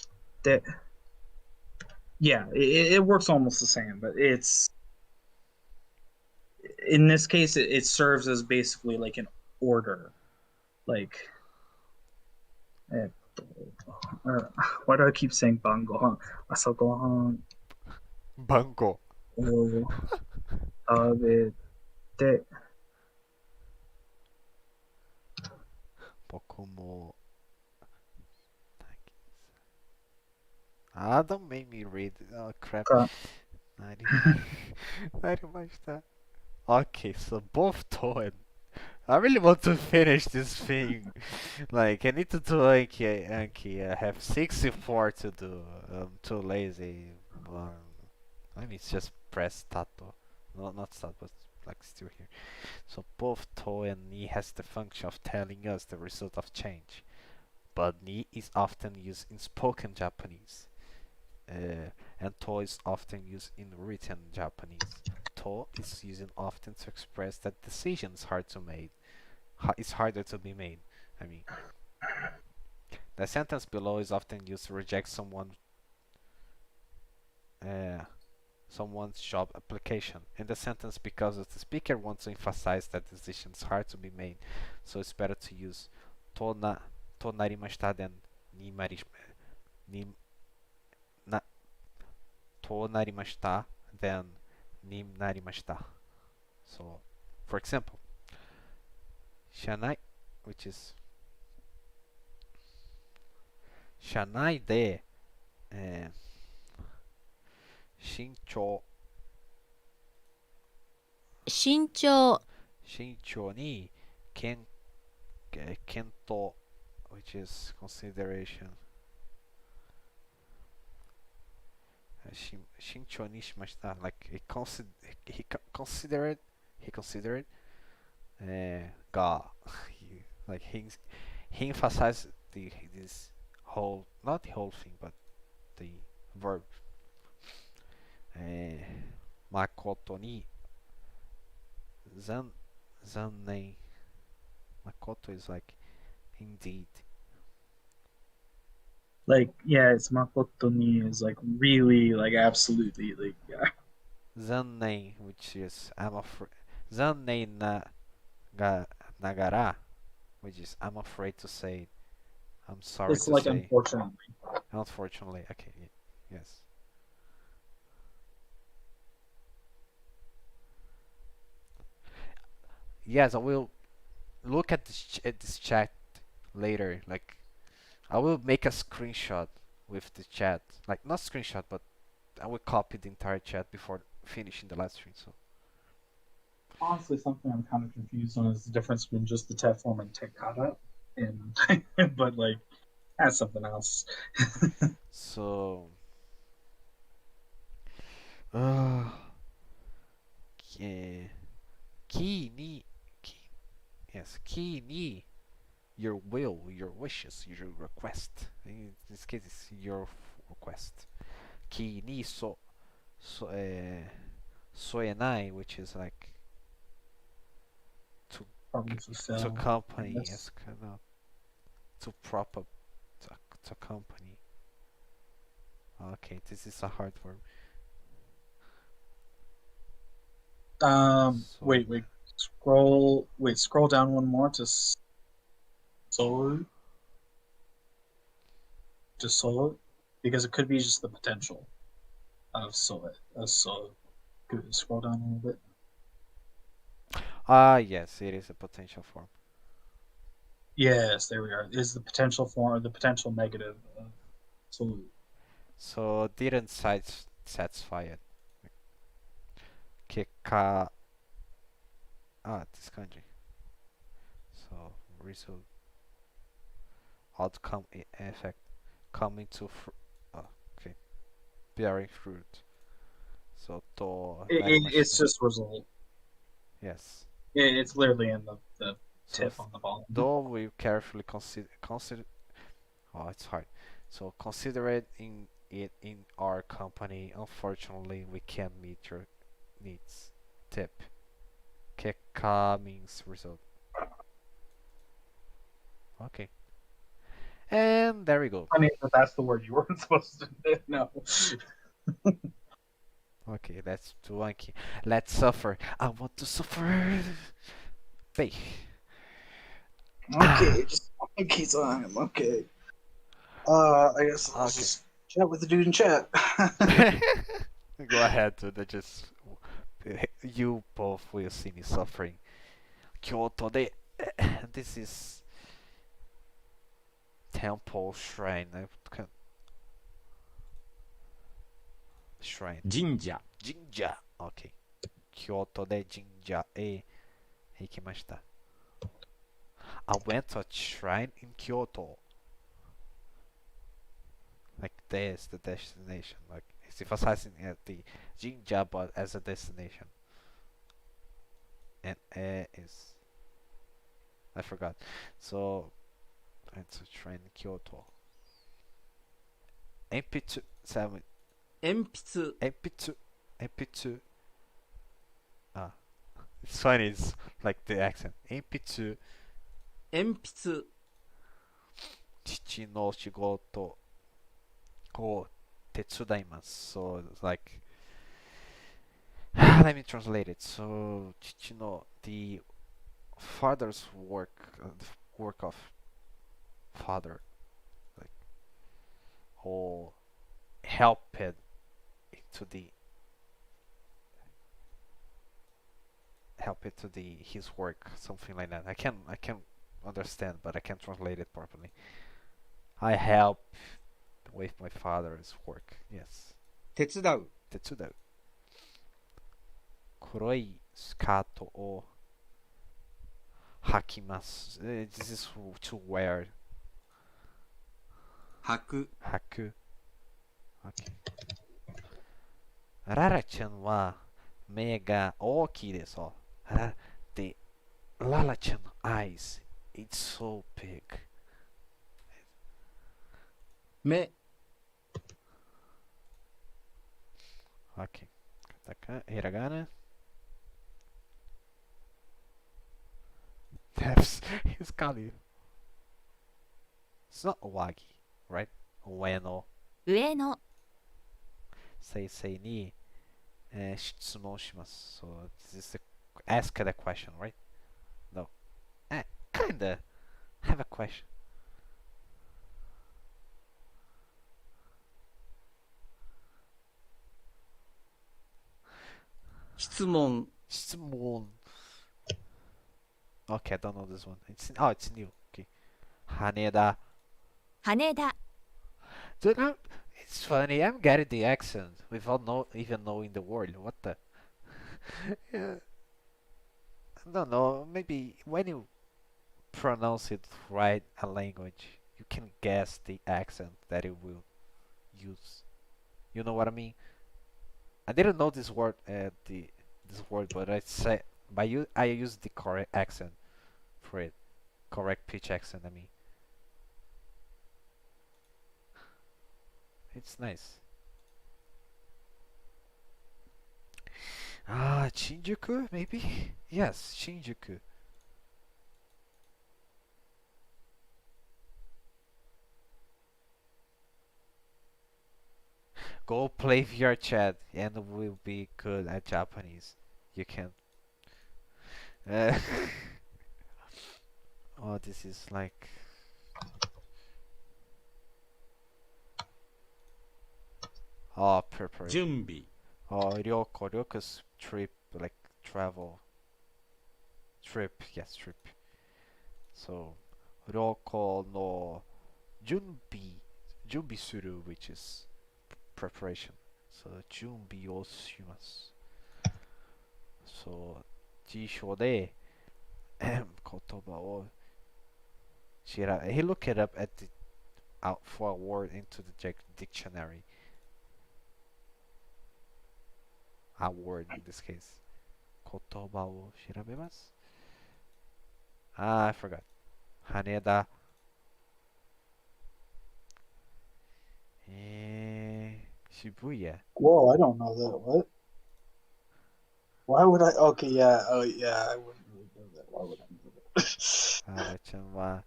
きて yeah, it works almost the same, but it's in this case it serves as basically like an order, like why do I keep saying bangohan? Asagohan Bango. を食べて僕も Ah, don't make me read. Oh crap. かなりました. Okay, so both to and I really want to finish this thing. Like, I need to do Anki. I have 64 to do. I'm too lazy. Let me just press tato. No, not start, but like still here. So both to and ni has the function of telling us the result of change. But ni is often used in spoken Japanese. And to is often used in written Japanese. To is used often to express that decisions hard to make. It's harder to be made. I mean, the sentence below is often used to reject uh, someone's job application. In the sentence, because the speaker wants to emphasize that decisions hard to be made, so it's better to use to narimashita than ni ni na to narimashita than ni narimashita. So, for example, shanai, which is 社内で、身長身長慎重に検討 which is consideration 慎重にしました like he considered he considered が like he emphasized this whole not the whole thing but the verb 誠に残念 Makoto is like indeed. like yeah, it's makoto ni is like really like absolutely like yeah. 残念 which is I'm afraid 残念なが nagara, which is I'm afraid to say it. I'm sorry It's to like say. unfortunately. Unfortunately, okay, yes. Yes, I will look at this chat later. Like, I will make a screenshot with the chat. Like, not screenshot, but I will copy the entire chat before finishing the live stream. So, Honestly, something I'm kind of confused on is the difference between just the tet form and tekara, and but like that's something else. so, uh, ki ni, ki, yes, ki ni, your will, your wishes, your request. In this case, it's your request. Ki ni so, soenai, which is like to Probably to fulfill, I accompany, guess. yes, kind of to prop up, to, to accompany. Okay, this is a hard word. So, Wait, scroll down one more to solo, because it could be just the potential of solo. Scroll down a little bit. yes, it is a potential form. Yes, there we are. Is the potential form, the potential negative of solo. So didn't satisfy it. Keka, this kanji. So result, outcome, effect, coming to okay, bearing fruit. So to It's narimashita. just result. Yes. It's literally in the So tip on the bottom. though we carefully consider, oh, it's hard. So consider it in our company. Unfortunately, we can't meet your needs. Tip. Keka means result. Okay. And there we go. I mean, that's the word you weren't supposed to know. Okay, let's do Anki. Let's suffer. I want to suffer. Pay. Okay, just okay time. Okay. I guess I'll Okay. just chat with the dude in chat. Go ahead, dude. Just you both will see me suffering. Kyoto de. This is temple shrine. Shrine. 神社 Jinja. Okay. Kyoto de Jinja e hikimashita. I went to a shrine in Kyoto. Like this, the destination. Like it's emphasizing at the Jinja, but as a destination. And is I forgot. So it's a shrine in Kyoto. MP2 7 鉛筆 MP2 MP2. Ah, it's funny. It's like the accent. MP2 鉛筆父の仕事を手伝います。So it's like let me translate it. So 父の the father's work, the work of father, like or help it into the his work, something like that. I can understand, but I can't translate it properly. I help with my father's work. Yes. 手伝う手伝う。黒いスカートを履きます。This is to wear. 履く履く。Okay. ララちゃんは目が大きいです。で、ララちゃんの eyes, it's so big. 目 Okay. Katakana, hiragana. That's his kali. It's not wagi, right? Ueno. 上の先生に、質問します。So this is ask the question, right? No. kinda have a question. 質問、質問. Okay, I don't know this one. It's new. Okay. Haneda. 羽田 Dude, it's funny. I'm getting the accent without even knowing the word. What the? Yeah, I don't know. Maybe when you pronounce it right, a language, you can guess the accent that it will use. You know what I mean? I didn't know this word, but I used the correct accent for it. Correct pitch accent. I mean, it's nice. Ah, Shinjuku, maybe? Yes, Shinjuku. Go play VR chat and we'll be good at Japanese. You can. Uh, oh, this is like. Oh, preparation. 準備、 Oh, Ryoko's trip, like travel. Trip, yes, trip. So, Ryoko no junbi suru, which is preparation. So, junbi o shimasu. So, 辞書で言葉をhe looked it up at the out for a word into the dictionary. A word in this case. 言葉を調べます. Ah, I forgot. Haneda. Shibuya. Whoa, I don't know that. What? Why would I? Okay, yeah. Oh, yeah. I wouldn't really know that. Why would I know that? あばちゃんは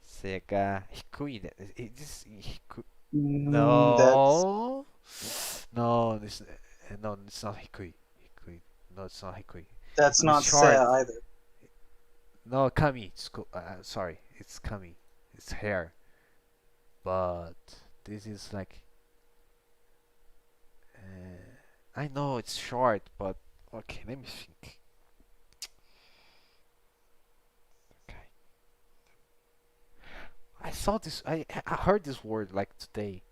背が低いで. Is this 低? That's No. No, no, it's not 低い. 低い. No, it's not 低い. that's It's not short. Saya either. No, kami. Sorry, it's kami. It's hair. But this is like. I know it's short, but okay, let me think. Okay. I saw this. I heard this word like today.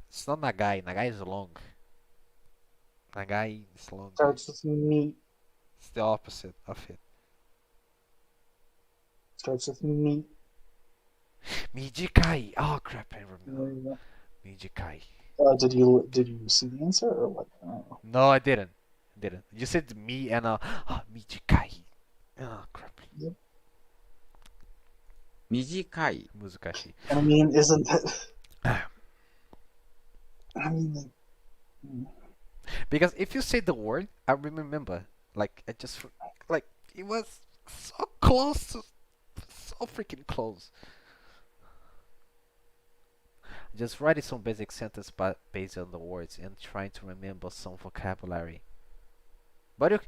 It's not nagai. Nagai is long. Nagai is long. Starts with meat. It's the opposite of it. Starts with meat. Mijikai. Oh crap! I remember. There you go. Mijikai. Did you see the answer or what? Oh. No, I didn't. You said me and mijikai. Oh crap. Yep. 短い、 Muzakashi. I mean, isn't that? I mean, Because if you say the word, I remember. Like I just like it was so close, so freaking close. Just writing some basic sentence, but based on the words and trying to remember some vocabulary. But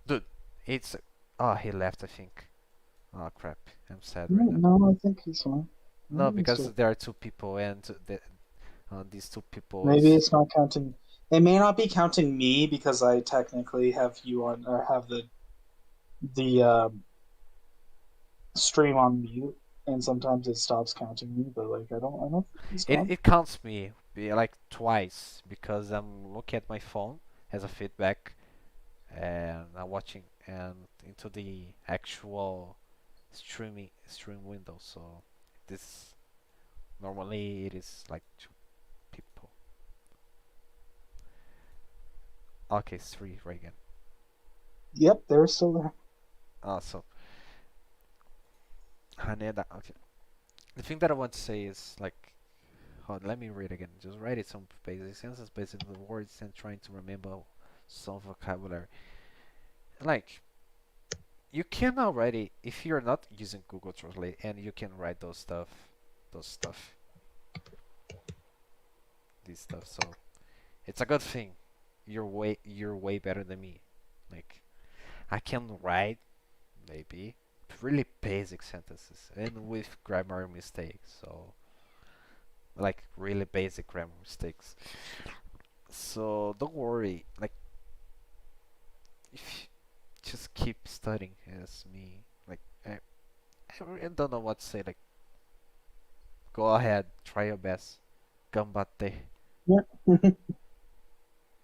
dude, it's he left. I think. Oh crap! I'm sad right now. no, I think he's fine. No, Maybe because still- there are two people, and these two people. maybe it's not counting. It may not be counting me because I technically have you on or have the stream on mute, and sometimes it stops counting me. But like, I don't think he's gone. It counts me like twice because I'm looking at my phone as a feedback, and I'm watching and into the actual stream window. So this normally it is like two people. Okay, it's three right again. Yep, they're still there. So Haneda. Okay. The thing that I want to say is like, hold on, let me read again. Just write it some basic sentences based on the words and trying to remember some vocabulary. Like, you can already, if you're not using Google Translate, and you can write those stuff, this stuff. So it's a good thing. you're way better than me. Like I can write maybe really basic sentences and with grammar mistakes. So like really basic grammar mistakes. So don't worry. Like if you just keep studying as me. Like I really don't know what to say. Like go ahead, try your best. Gambatte. Yeah.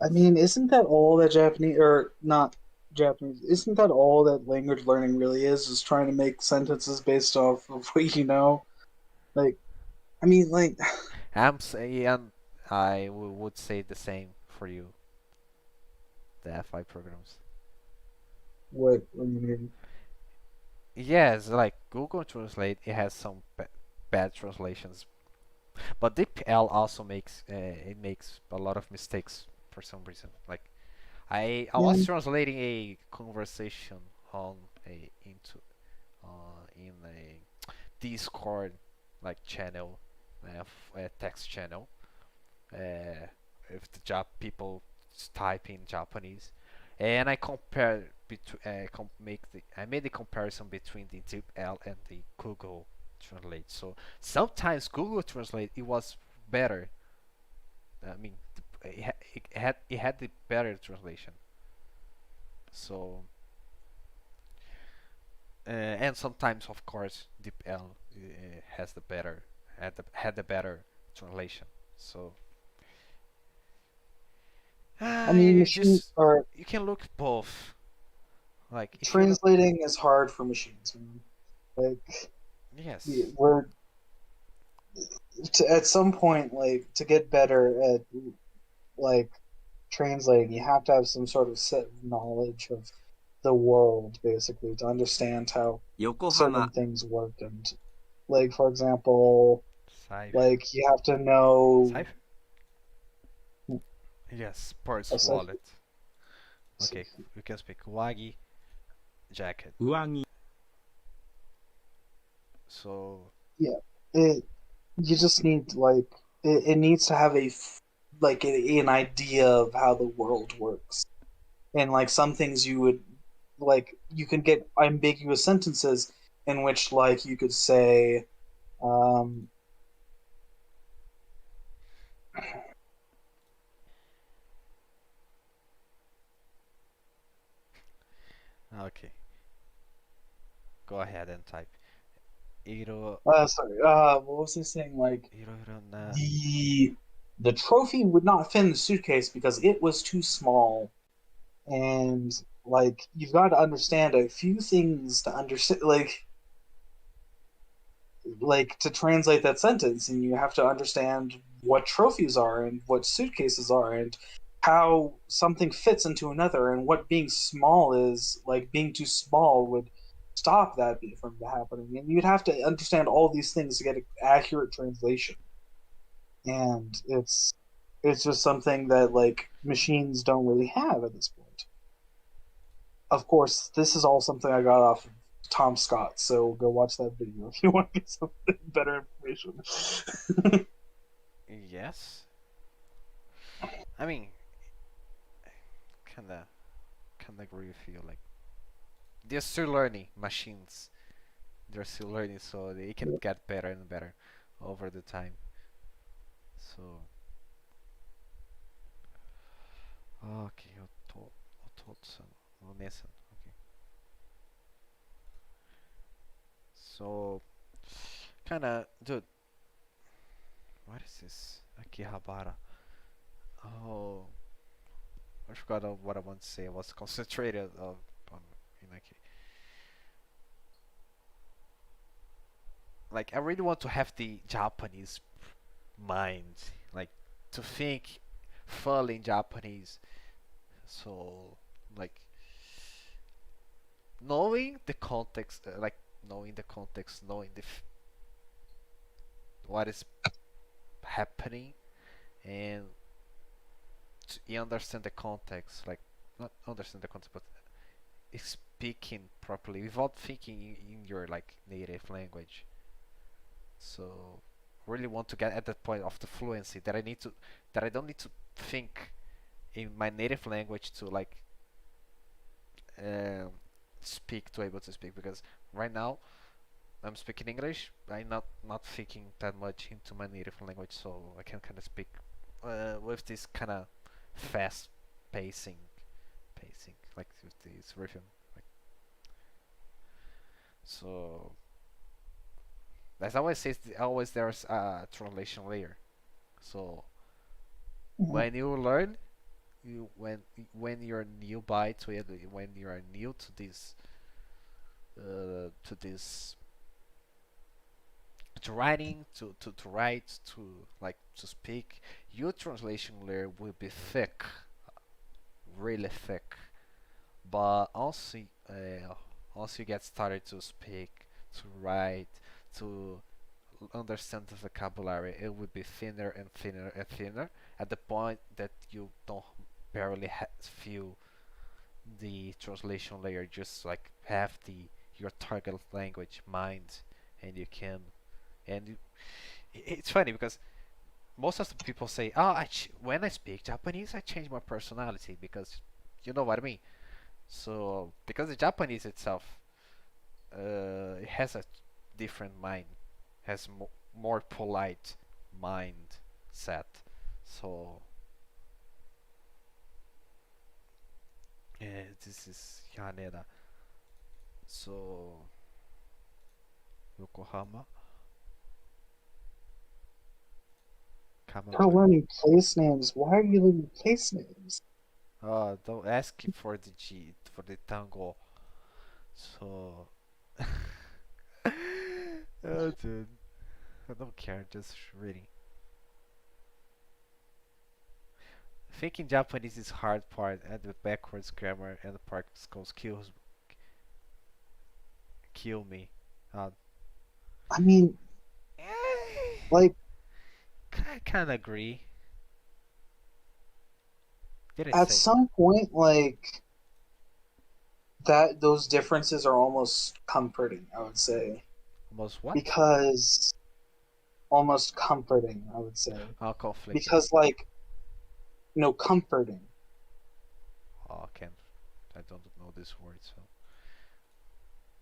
I mean, isn't that all that Japanese or not Japanese? Isn't that all that language learning really is? Is trying to make sentences based off of what you know? Like, I mean, like, I'm saying would say the same for you. The FI programs. what do you mean? Yes, like Google Translate, it has some bad translations, but DeepL also makes a lot of mistakes for some reason. Like I Yeah, was translating a conversation on a into in a Discord like channel, a text channel. If the job people type in Japanese, and I compare between I made the comparison between the DeepL and the Google Translate. So sometimes Google Translate it was better. I mean, it had the better translation. So and sometimes of course DeepL has the better had the better translation. So I mean, you machine just or you can look both. Like if you don't, translating is hard for machines, man. Like, yes, we're at some point, like, to get better at like translating, you have to have some sort of set of knowledge of the world, basically, to understand how 横浜 certain things work. And, like, for example, Cipher, like, you have to know. Cipher. Yes, Purse Aside, wallet. Okay, we can speak Wagi jacket. 上着 So yeah, it you just need like it needs to have an idea of how the world works. And like some things you would like you can get ambiguous sentences in which like you could say um okay, go ahead and type. Iro sorry, what was I saying? Like iro na the the trophy would not fit in the suitcase because it was too small. And like you've got to understand a few things to understand like to translate that sentence, and you have to understand what trophies are and what suitcases are and how something fits into another, and what being small is. Like being too small would stop that from happening, and you'd have to understand all these things to get an accurate translation. And it's just something that like machines don't really have at this point. Of course, this is all something I got off of Tom Scott, so go watch that video if you want to get some better information. yes. I mean, kinda kinda agree with you. Like they're still learning machines. They're still learning, so they can get better and better over the time. So okay, Ototsan, Onesan. Okay. So kinda, dude. What is this? Akihabara. Oh, I forgot what I want to say. I was concentrated on Inaki. Like I really want to have the Japanese mind, like to think fully in Japanese. So like knowing the context, knowing the context, knowing what is happening, and you understand the context, like not understand the context, but speaking properly without thinking in your like native language. So really want to get at that point of the fluency that I don't need to think in my native language to like um, speak to able to speak because right now I'm speaking English. I'm not thinking that much into my native language, so I can kind of speak with this kind of fast pacing, like with this rhythm. Like, so as I always says, always there's a translation layer. So Mhm. when you learn, you when you're newbie to it, when you're new to this to writing to write to like to speak, your translation layer will be thick, really thick. But once you get started to speak, to write, to understand the vocabulary, it will be thinner and thinner and thinner at the point that you don't barely feel the translation layer, just like have the your target language mind, and you can and it's funny because most of the people say, "Oh, when I speak Japanese, I change my personality because you know what I mean." So because the Japanese itself, it has a different mind, has more polite mindset. So this is Haneda. So Yokohama, You're Kamamura. learning place names. Why are you learning place names? Don't ask for the G for the tango. So, oh, dude, I don't care. Just reading. Thinking Japanese is hard part, and the backwards grammar and the particle kill me. Uh, I mean, eh, like I kind of agree. Didn't at say some point, like that, those differences are almost comforting. I would say almost what? because almost comforting. I would say Oh, conflicting. because like comforting. Oh, can't. I don't know this word. So,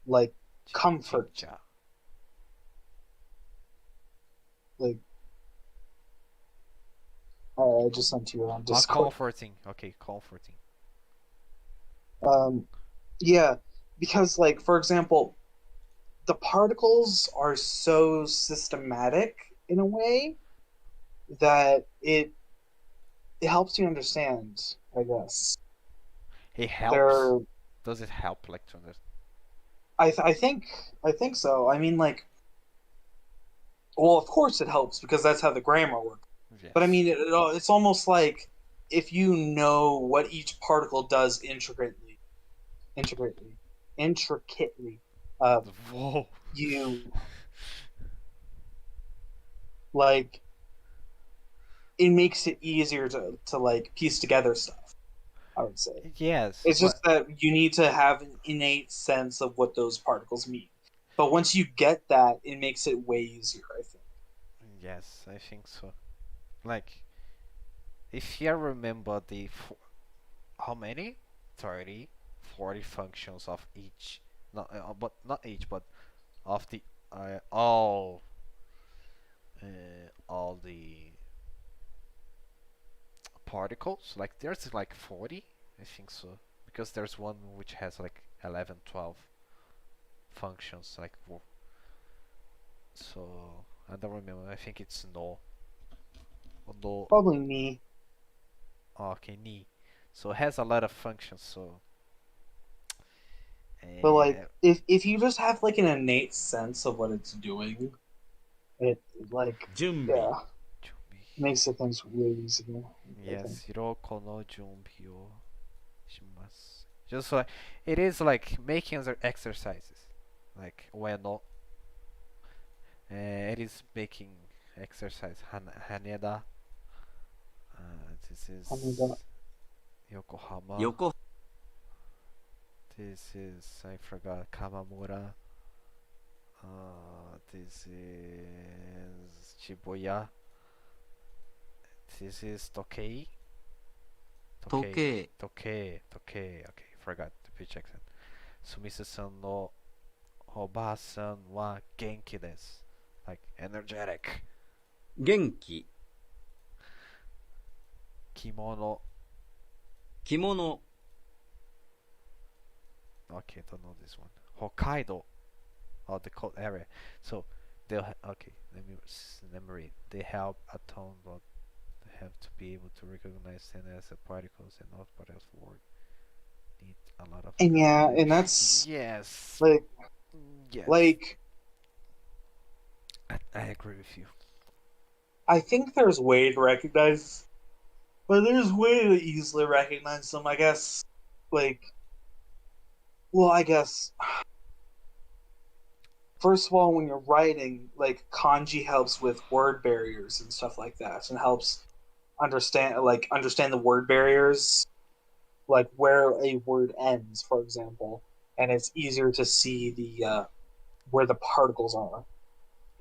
Like comfort. jinja. Like I just sent you on Oh, Discord. comforting. Okay, comforting. Um, yeah, because like for example, the particles are so systematic in a way that it helps you understand. I guess It helps. they're. Does it help, like to understand? I think so. I mean, like, well, of course it helps because that's how the grammar works. But I Yes. mean, it's almost like if you know what each particle does intricately, intricately, uh, Whoa. you like it makes it easier to like piece together stuff. I would say Yes, it's just but that you need to have an innate sense of what those particles mean. But once you get that, it makes it way easier. I think. yes, I think so. Like, if you remember how many? 30, 40 functions of each. Not, but not each, but of the uh, all all the particles. Like, there's like 40, I think so, because there's one which has like 11, 12 functions. Like, so I don't remember. I think it's no, no. Probably me. Okay, ni. So it has a lot of functions. So But like, uh, if you just have like an innate sense of what it's doing, it like yeah 準備 makes the things way easier. I think. yes, hiroko no junbi o shimasu. Just like it is like making other exercises. Like when no, it is making exercise. Haneda. This I mean, that is Yokohama. 横 This is I forgot Kamamura. This is Shibuya. This is Tokei. 時計 Okay, forgot the pitch accent. Sumise-san no Oba-san wa genki desu. Like energetic. 元気 Kimono. 着物 Okay, don't know this one. Hokkaido. Oh, the cold area. So okay. Let me read. They help atone what they have to be able to recognize them as particles and not particles word. Need a lot of And yeah, and combination. that's Yes. like Yes. like I agree with you. I think there's way to recognize, but there's way to easily recognize them. I guess like well, I guess first of all, when you're writing, like kanji helps with word barriers and stuff like that, and helps understand the word barriers, like where a word ends, for example, and it's easier to see the where the particles are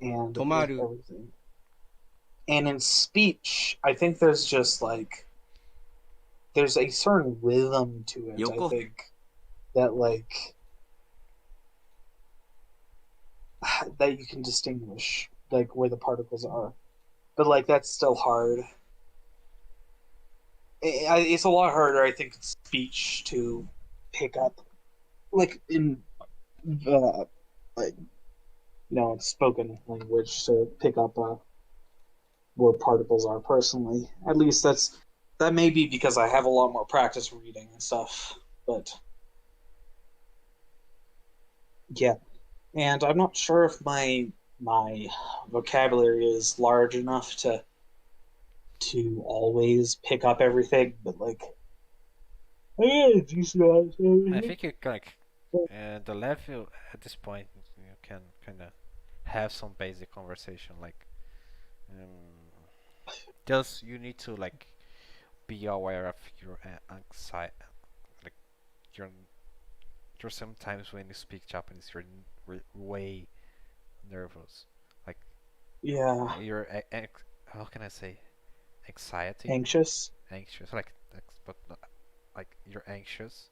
and 止まる everything. And in speech, I think there's just like there's a certain rhythm to it. I 横 think that like that you can distinguish like where the particles are, but like that's still hard. It's a lot harder, I think, in speech to pick up, like in like spoken language to pick up where particles are. Personally, at least that may be because I have a lot more practice reading and stuff. But yeah, and I'm not sure if my vocabulary is large enough to always pick up everything, but like yeah, I think you like the level at this point you can kind of have some basic conversation like just you need to like be aware of your anxiety like you're sometimes when you speak Japanese you're way nervous like yeah, you're how can I say anxiety anxious. anxious like but not, like you're anxious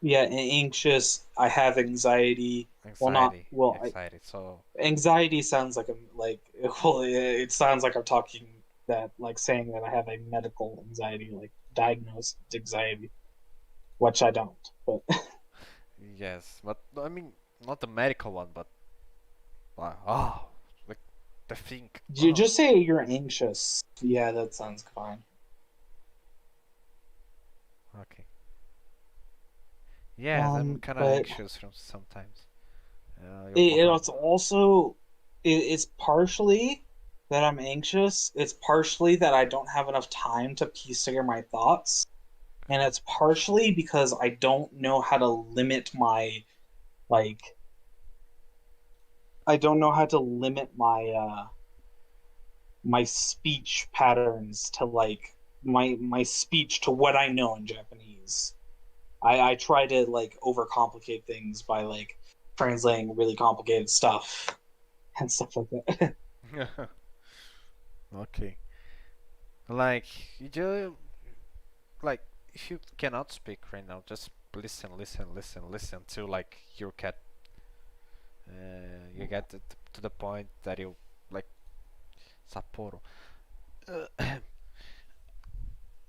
Yeah, anxious. I have anxiety. Well, not anxiety well. anxiety so Anxiety sounds like I'm like well, it sounds like I'm talking that like saying that I have a medical anxiety, like diagnosed anxiety, which I don't. But yes but no, I mean not the medical one but oh like the think you oh just say you're anxious. Yeah, that sounds fine. okay yes I'm kind of But anxious from sometimes Yokohama it's also it's partially that I'm anxious. It's partially that I don't have enough time to piece together my thoughts, and it's partially because I don't know how to limit my like I don't know how to limit my speech patterns to like my speech to what I know in Japanese. I try to like overcomplicate things by like translating really complicated stuff and stuff like that. okay like you do like if you cannot speak right now just listen to like your cat you get to the point that you like Sapporo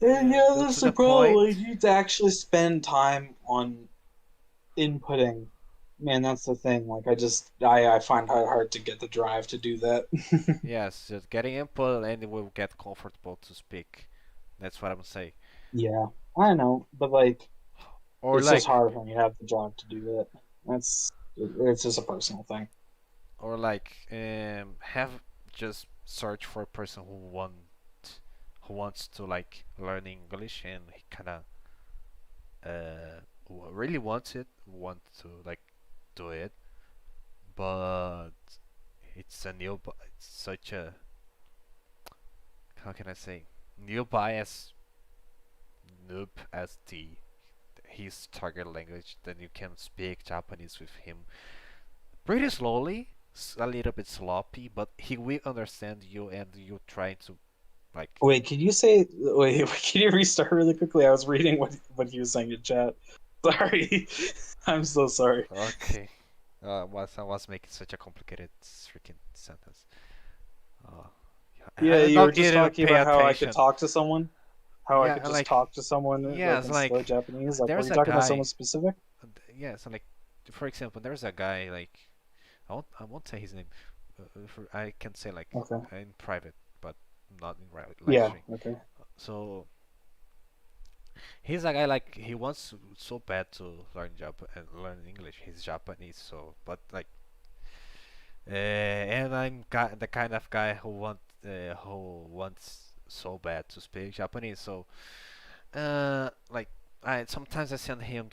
Yeah, to that's the the problem. Like, point you need to actually spend time on inputting. Man, that's the thing. Like, I find it hard to get the drive to do that. yes just getting input and it will get comfortable to speak that's what I'm saying Yeah, I know, but like, or it's just like hard when you have the drive to do it. It's just a personal thing. have just search for a person who wants to like learn English and he kind of really wants it want to like do it but it's such a how can I say new bias noob as the his target language then you can speak Japanese with him pretty slowly a little bit sloppy but he will understand you and you trying to Like, Wait, can you say? Wait, can you restart really quickly? I was reading what he was saying in chat. Sorry, I'm so sorry. okay. I was making such a complicated freaking sentence. Uh, Yeah, I you were don't just need to talking pay about how I could attention. talk to someone. How I Yeah, could just like, talk to someone yeah, like it's in slow like Japanese. Like, were there's you a talking about someone guy. specific? Yeah, so like, for example, there's a guy like I won't say his name. I can say like Okay. in private, but not in live Yeah. stream. Okay. So he's a guy like he wants so bad to learn learn English. He's Japanese, so but like, and the kind of guy who wants so bad to speak Japanese. So like I sometimes I send him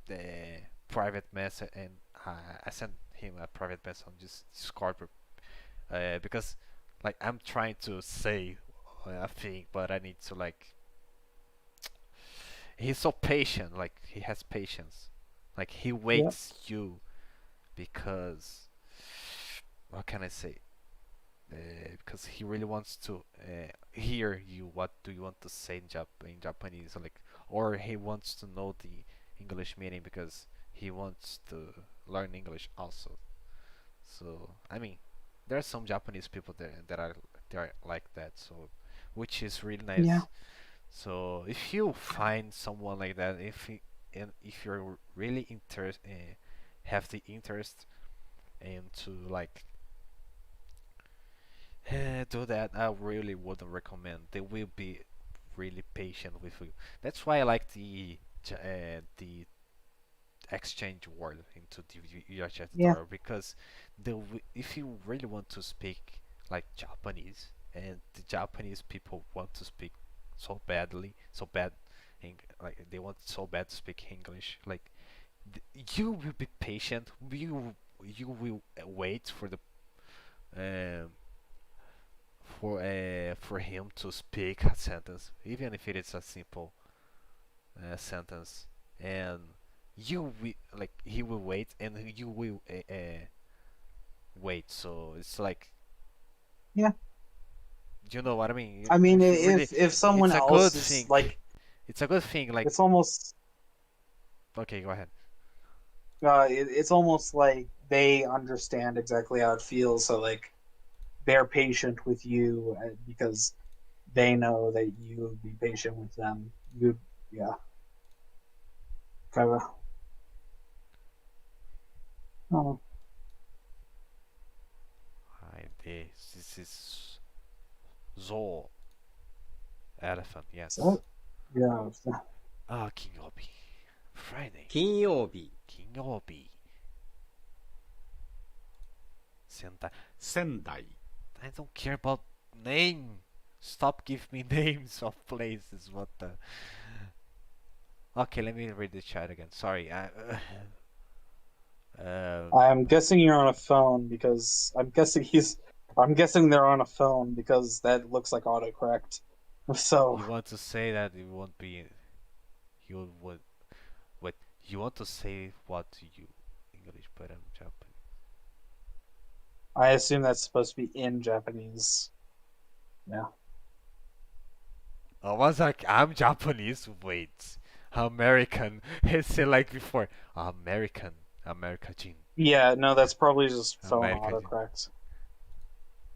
the private message, and I send him a private message on just Discord because like I'm trying to say a thing, but I need to like he's so patient, like he has patience, like he Yeah. waits you because what can I say? Because he really wants to hear you. What do you want to say in Japanese? Like, or he wants to know the English meaning because he wants to learn English also. So I mean, there are some Japanese people there that are they are like that. So which is really Yeah. nice. So if you find someone like that, and if you're really have the interest into like do that, I really wouldn't recommend. They will be really patient with you. That's why I like the exchange word into the chat Yeah. tutorial because if you really want to speak like Japanese and the Japanese people want to speak so badly, so bad, like they want so bad to speak English, like you will be patient. You will wait um, for him to speak a sentence, even if it is a simple sentence, and like he will wait, and you will wait. So it's like Yeah. you know what I mean. I mean, If you really, if someone it's a else good is thing. like, It's a good thing. Like it's almost okay, go ahead. it's almost like they understand exactly how it feels. So like they're patient with you because they know that you would be patient with them. You, yeah, kind of. Oh, Hi, this is Zo elephant. so Yes. yeah, Ah, Kinyobi. Friday. 金曜日、金曜日。Sentai. 仙台、 I don't care about name. Stop giving me names of places. What the? Okay, let me read the chat again. Sorry. I'm guessing you're on a phone because I'm guessing he's. I'm guessing they're on a phone because that looks like autocorrect. So you want to say that it won't be. You would. Wait. You want to say what to you English, but I'm Japanese. I assume that's supposed to be in Japanese. Yeah. I was like, I'm Japanese. Wait, American. He said like before, American, American, Yeah, no, that's probably just phone American, autocorrect.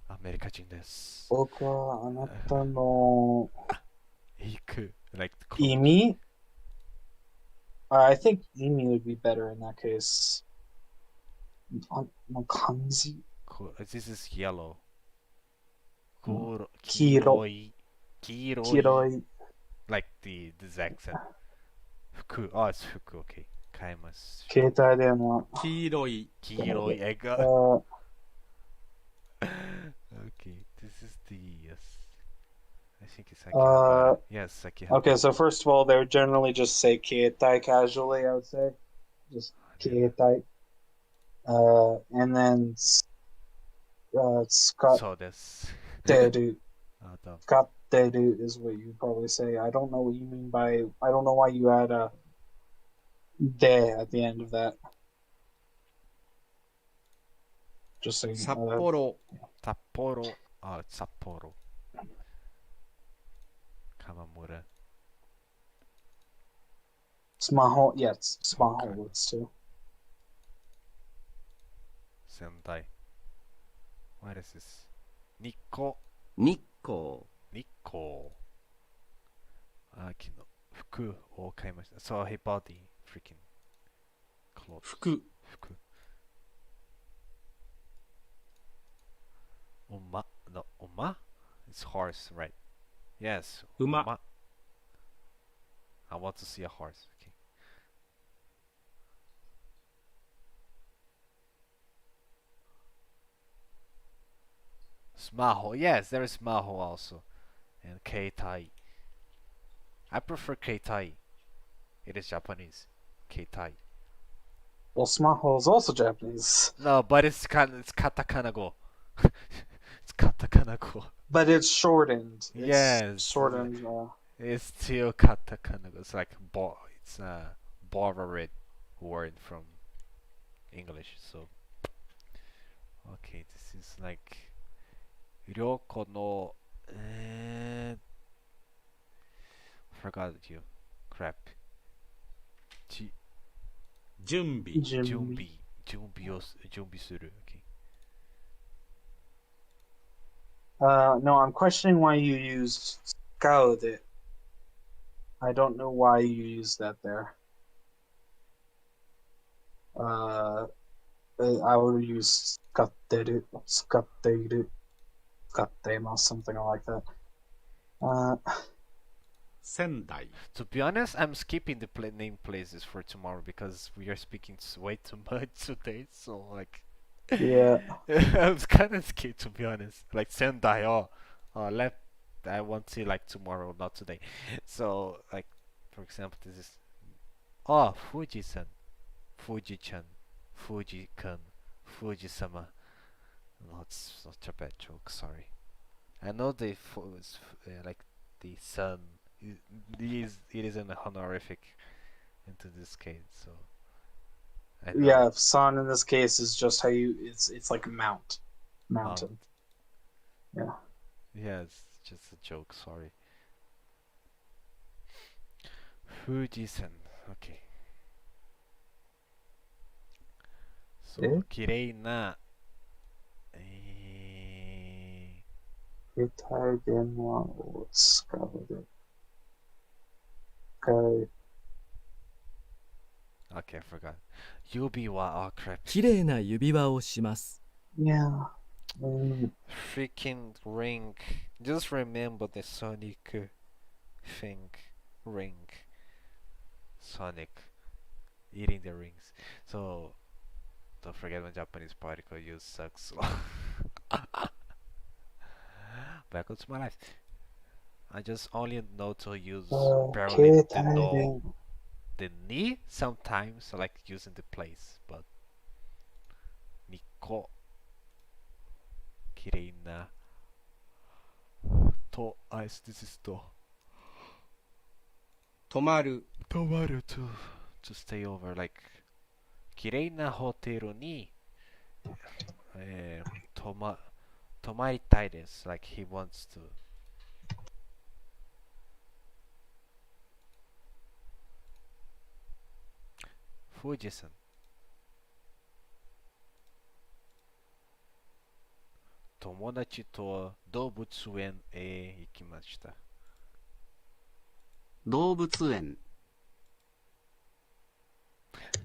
American です。僕はあなたの行く like the coach. 意味? I think 意味 would be better in that case. 漢字? This is yellow. 黄黄色色い like this accent. 服 oh it's 服 okay. 買います。携帯電話。黄色い、黄色い egg. Uh, Okay, this is the yes. I think it's Uh, Akihabara. Yes, Akihabara. okay, so first of all, they would generally just say keitai casually, I would say. Just keitai. And then Scott そうです。 Dedu. あと Scott Dedu is what you probably say. I don't know what you mean by. I don't know why you add a de at the end of that. Just so you 札 know that. 幌、札幌 Oh, it's Sapporo. Kamamura. Smaho, yeah, it's Smaho Okay. works too. Sendai. What is this? Nikko. 日光 Nikko. 秋の服を買いました。So he bought the freaking clothes. 服服。Oma. No, Oma? It's horse, right? Yes. 馬 Oma. I want to see a horse. Okay. Smaho. Yes, there is Smaho also. And Keitai. I prefer Keitai. It is Japanese. Keitai. Well, Smaho is also Japanese, No, but it's katakana go. It's katakana go. but it's shortened. It's Yes. shortened. It's still katakana go. It's like it's a borrowed word from English. So okay, this is like Ryoko no forgot you. Crap. 準備 Jimmy. 準備する。Okay. No, I'm questioning why you used Skaude. I don't know why you used that there. I would use skatteru, skatteimasu, something like that. 仙台 To be honest, I'm skipping the name places for tomorrow because we are speaking way too much today. So like, Yeah. I was kind of scared to be honest. Like Sendai, left. I want to like tomorrow, not today. So like, for example, this is Fuji-san, Fuji-chan, Fuji-kun, Fuji-sama. No, it's such a bad joke. Sorry. I know like the sun. It is an honorific into this case, so I know. Yeah, sun in this case is just how it's like mountain. Yeah. Yeah, it's just a joke. Sorry. Fuji-san. Okay. So 綺麗な携帯電話を使うで。Okay. Okay, I forgot. Yubi wa, oh crap. 綺麗な指輪をします。 Yeah. Freaking ring. Just remember the Sonic thing. Ring. Sonic. Eating the rings. So, don't forget when Japanese particle use sucks. Back to my life. I just only know to use barely the no, the ni sometimes, like using the place, but Nikko. Kireina. To ice this is to 泊まる Tomaru to stay over, like 綺麗なホテルに泊まりたいです like he wants to Fuji-san 友達と動物園へ行きました動物園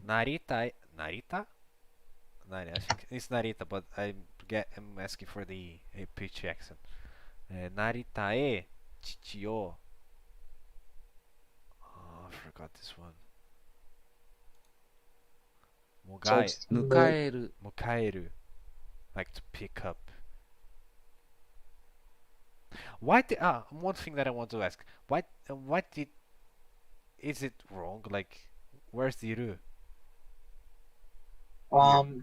Narita Narita? I think it's Narita, but I'm asking for the pitch accent. Narita e chichi o. Oh, I forgot this one. 迎える Mukaeru. Like to pick up. Why did one thing that I want to ask. Why did is it wrong? Like where's the ru?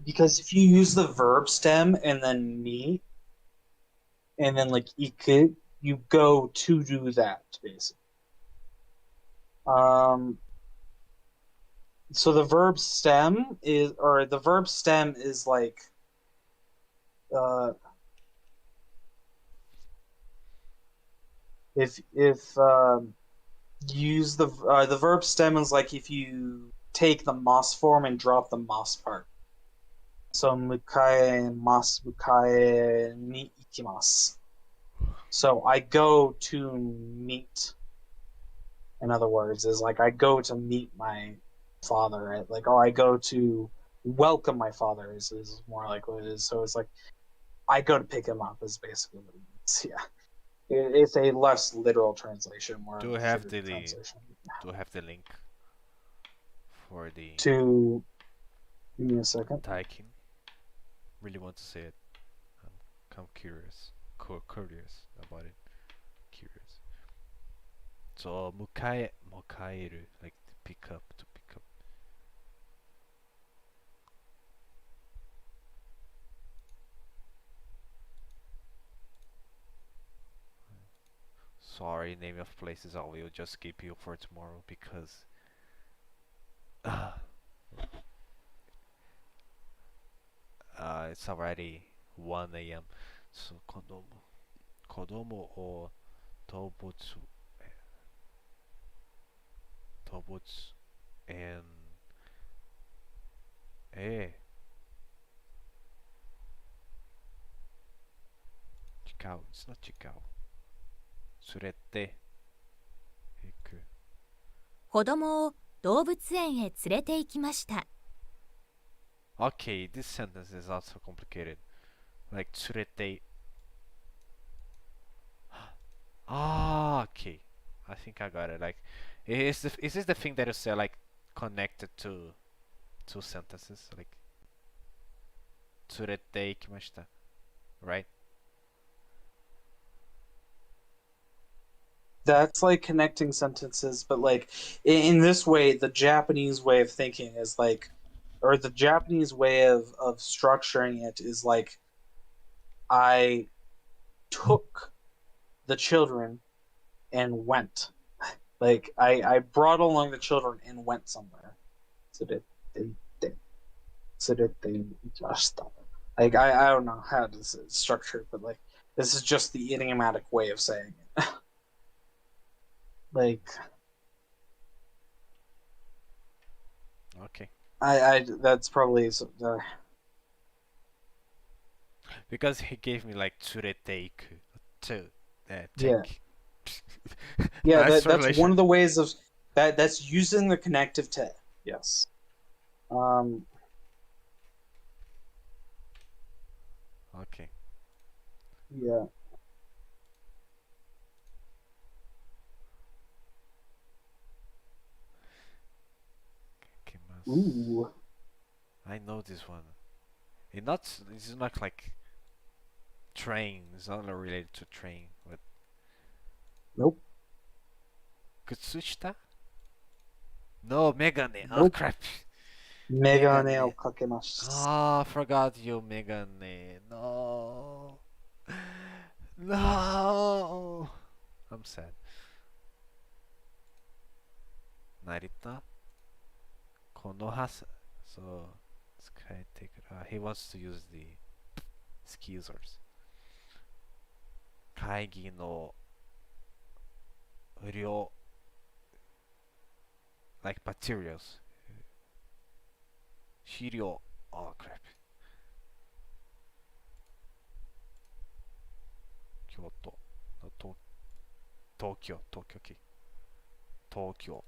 Because if you use the verb stem and then ni, and then like iku, you go to do that basically. So the verb stem is like if use the verb stem is like if you take the mas form and drop the mas part. So mukae mas mukae ni ikimasu. So I go to meet. In other words, is like I go to meet my father, right? Like, oh, I go to welcome my father is more like what it is. So it's like I go to pick him up is basically what it means. Yeah. It's a less literal translation, more Do of we a have figurative the translation. link for the To give me a second. Taikin? Really want to say it. I'm curious. Curious about it. Curious. So mukaeru, like to pick up, to pick up. Sorry, name of places. I will just skip you for tomorrow because it's already 1 a.m. So kodomo or tobutsu, tobutsu, and eh, chikao. It's not chikao. Tsurete iku. 子供を動物園へ連れて行きました。 Okay, this sentence is also complicated. Like tsurete. Ah, okay. I think I got it. Like, is this the thing that you say like connected to two sentences? Like, tsurete ikimashita, right? That's like connecting sentences, but like in this way, the Japanese way of thinking is like, or the Japanese way of structuring it is like, I took the children and went. Like I brought along the children and went somewhere. So that they just like I don't know how to structure it, but like this is just the idiomatic way of saying it. Like Okay. I that's probably Because he gave me like tsurete iku to yeah. take. Yeah, Nice that's one relation. of the ways of that's using the connective te. Yes. Um Okay. yeah. Ooh. I know this one. It's not like train. It's not related to train. But Nope. Kutsushita? No, Megane. Oh Nope. crap. Megane o Megane. kakemasu. Ah, I forgot you, Megane. No. No. I'm sad. Narita? Konohasa. So, Sky take it. He wants to use the skis. 会議の無料 like materials 資料 oh crap 京都の東京東京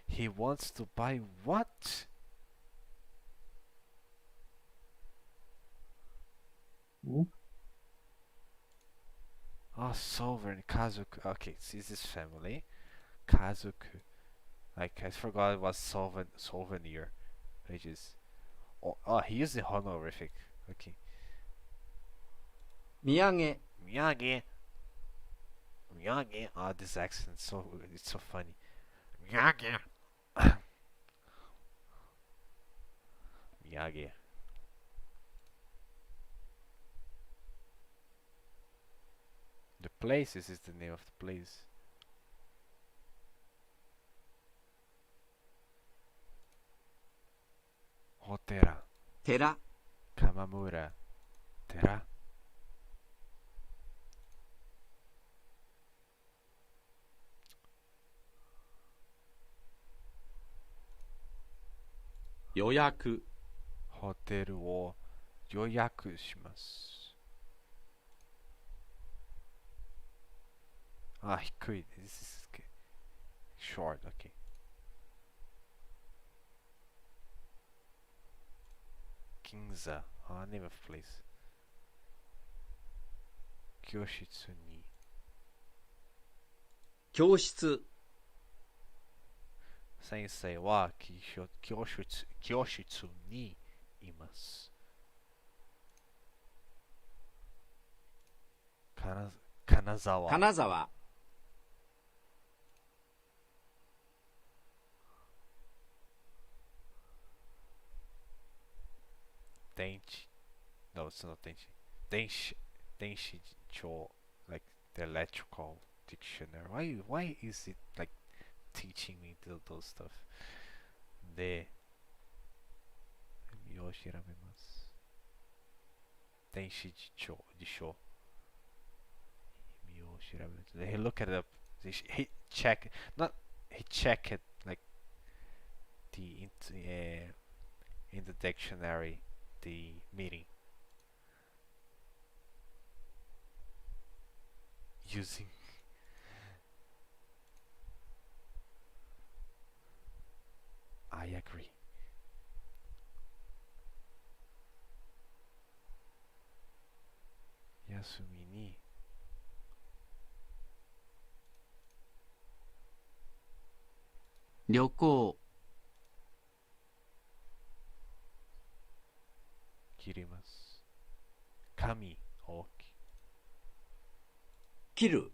He wants to buy what? Oh, sovereign Kazuku. Okay, so is this family? Kazuku. Like I forgot it was souvenir. Which is he used the honorific. Okay. 土産 Miyagi. Miyagi. Oh, this accent it's so funny. Miyagi. Miyagi. The place is the name of the place. Hotera. 寺 Kamamura. 寺。予約ホテルを予約します。あ、低い。This is short, okay. 銀座。name of place. 教室に。教室先生は教室にいます。金沢。金沢電池。No, it's not 電池。電子帳。Like the electrical dictionary. Why is it like teaching me those stuff? で、意味を調べます。電子辞書。意味を調べます。He look it up. He check. Not he check it like the in the dictionary the meaning using I agree. 休みに旅行切ります。髪大きい。切る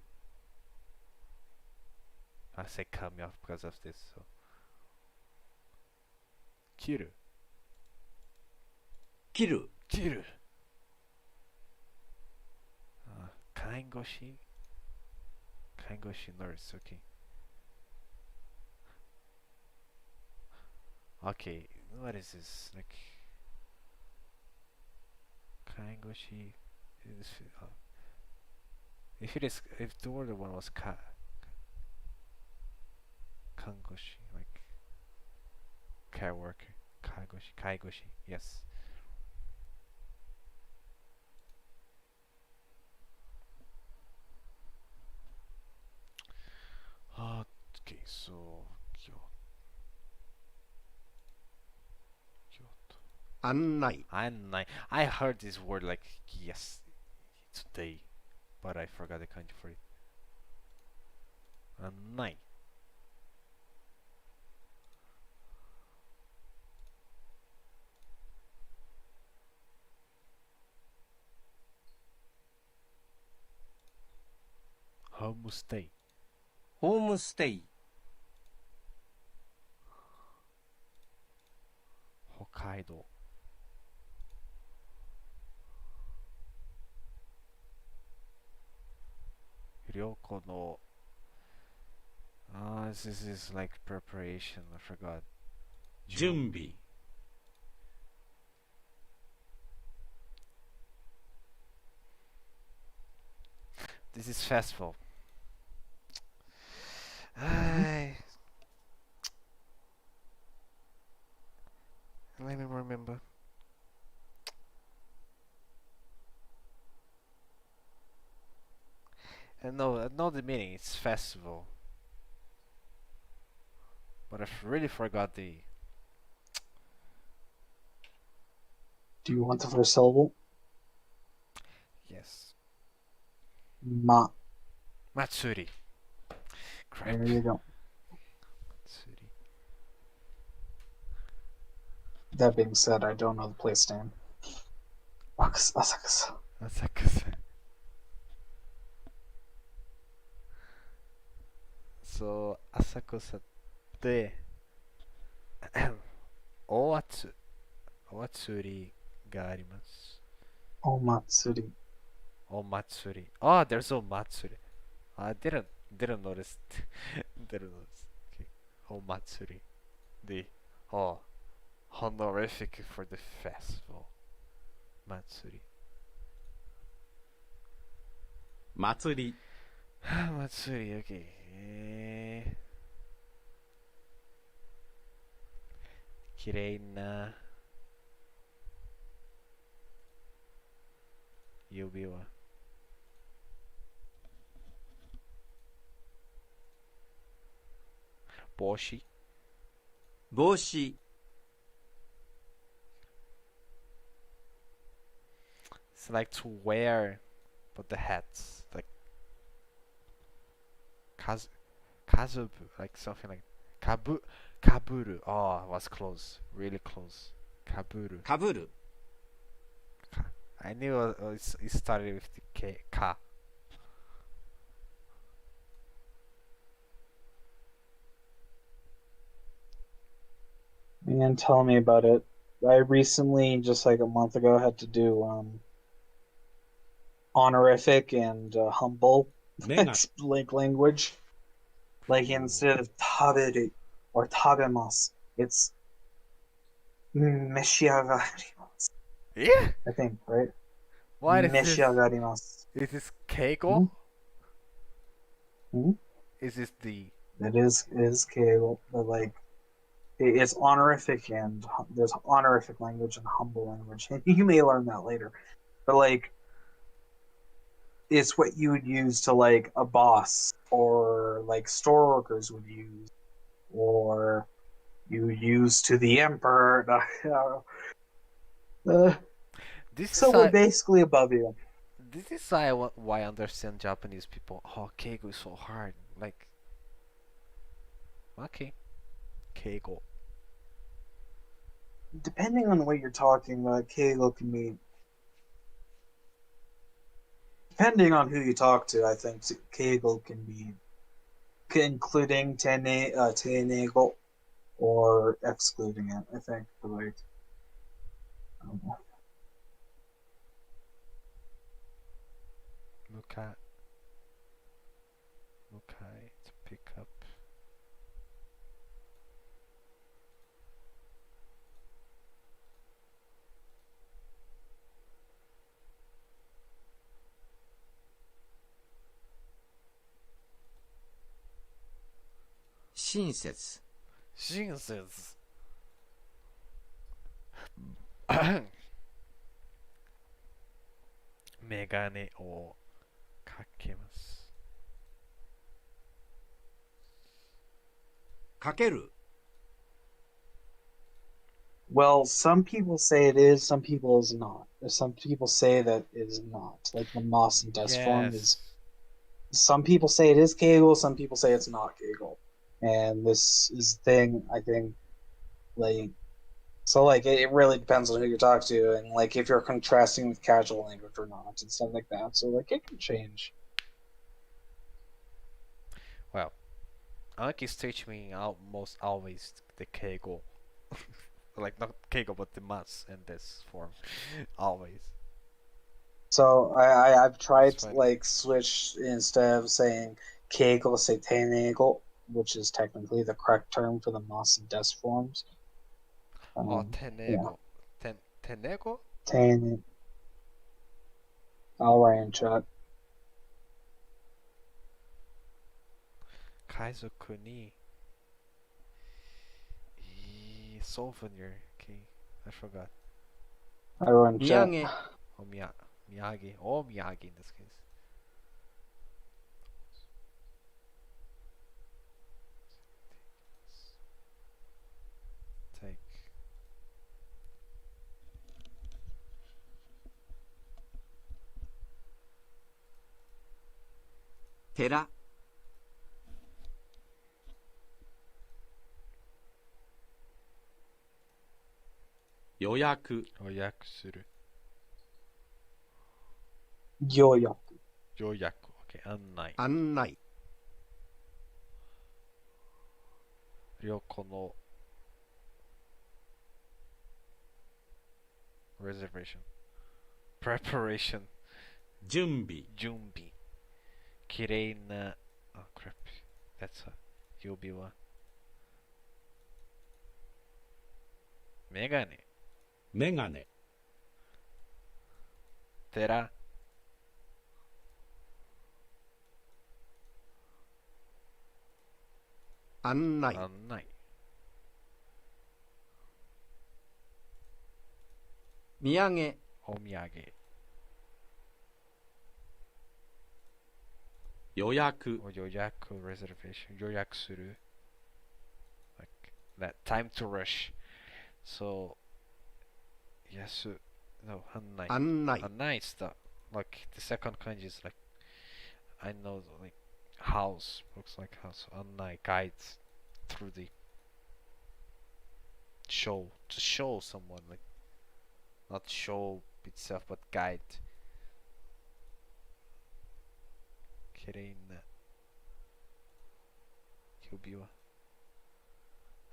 I say cut me off because of this. So. 切る。切る切る。看護師。看護師 nurse. Okay. Okay. What is this? Like. 看護師. If the other one was 看護師 like care worker 介護士 yes. Okay, so 案内 I heard this word like yes today, but I forgot the kanji for it. 案内 homestay ホームステイ北海道旅行の this is like preparation. I forgot. 準備 This is festival. I let me remember. I know the meaning. It's festival, but I really forgot the. Do you want the first syllable? Yes. Ma. Matsuri. Crap. There you go. Matsuri. That being said, I don't know the place name. Asakusa. Asakusa. So, Asakusa でお祭りがあります。Omatsuri. お祭り。Oh, there's お祭り。I didn't notice. didn't notice. Okay. お祭り。で、honorific for the festival. 祭り。祭り Matsuri, okay. Kirei na yubi wa. Boshi. 帽子 It's like to wear, but the hats. Like kazubu, like something like kaburu. Oh, it was close. Really close. Kaburu. かぶる I knew it started with the ka. Man, tell me about it. I recently, just like a month ago, had to do honorific and humble 目が like language. Like instead of taberu or tabemasu, it's meshiagarimasu. Yeah. I think, right? What is this? Meshiagarimasu. Is this keigo? Hmm? Is this the It is keigo, but like it's honorific and there's honorific language and humble language. You may learn that later, but like it's what you would use to like a boss or like store workers would use, or you use to the emperor. this is Someone I basically above you. this is why I understand Japanese people. Oh, keigo is so hard. Like okay, keigo. Depending on what you're talking about, keigo can be. Depending on who you talk to, I think keigo can be including tenego or excluding it. I think, but like, I don't know. Mukai to pick up. "親切 Shinsense. メガネをかけます。かける Well, some people say it is, some people is not. Some people say that it is not. Like the Moss and Death form is. Some people say it is Kegel, some people say it's not Kegel. And this is the thing, I think, like, so like it really depends on who you talk to and like if you're contrasting with casual language or not and stuff like that. So like it can change. Well, Anki's teach me almost always the keigo. Like not keigo but the mas in this form. Always. So I've tried That's to funny. like switch instead of saying Kegel, say Tenegel, which is technically the correct term for the Moss and Death forms. Oh, Yeah. tenego. Tenego? Ten. I'll write in chat. Kaizoku ni. Souvenir. Okay, I forgot. I wrote in 土 chat. 産 Miyagi. Oh, Miyagi in this case. Take. 寺 予約予約する。Yoyo. 予約。Okay, 案内。案内旅行の reservation. Preparation. 準備準備。綺麗な。Oh, crap. That's a 指輪。メガネ。メガネ寺。案内 annai, 土産 omiyage, 予約 or yoyaku reservation, yoyaku suru, like that time to rush. So, yasu, no, annai. 案内 Annai is the, like, the second kanji is like, I know, like, house, looks like house. Annai, guides through the show, to show someone, like, not show itself, but guide. Kirei na yubi wa.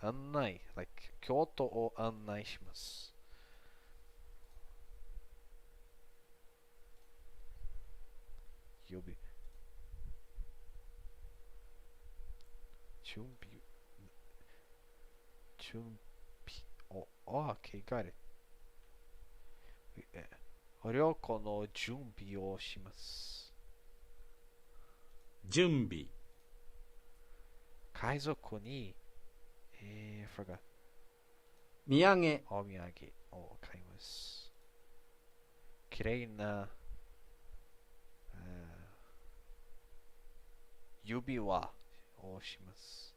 Annai, like, Kyoto o annai shimasu. Yubi. Junbi. Junbi. Oh, okay, got it. お旅行の準備をします。準備海賊に、forgot. 土産お土産を買います。きれいな、指輪をします。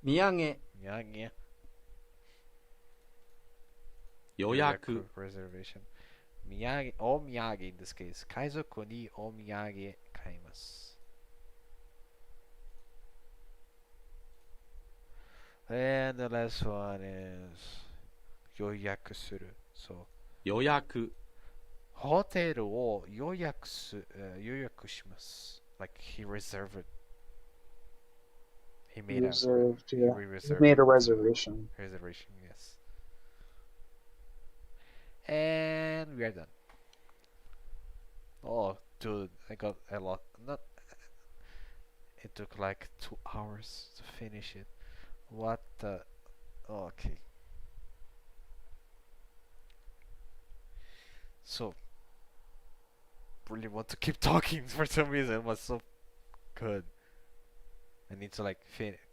土産土産予約 reservation お土産 in this case 海賊にお土産買います and the last one is 予約する so 予約ホテルを予約します like he reserved it. He made Reserved, yeah. He reserved made a reservation. reservation, yes. And we are done. Oh, dude, I got a lot. Not. It took like 2 hours to finish it. What the? Oh, okay. So, really want to keep talking for some reason. It was so good. I need to like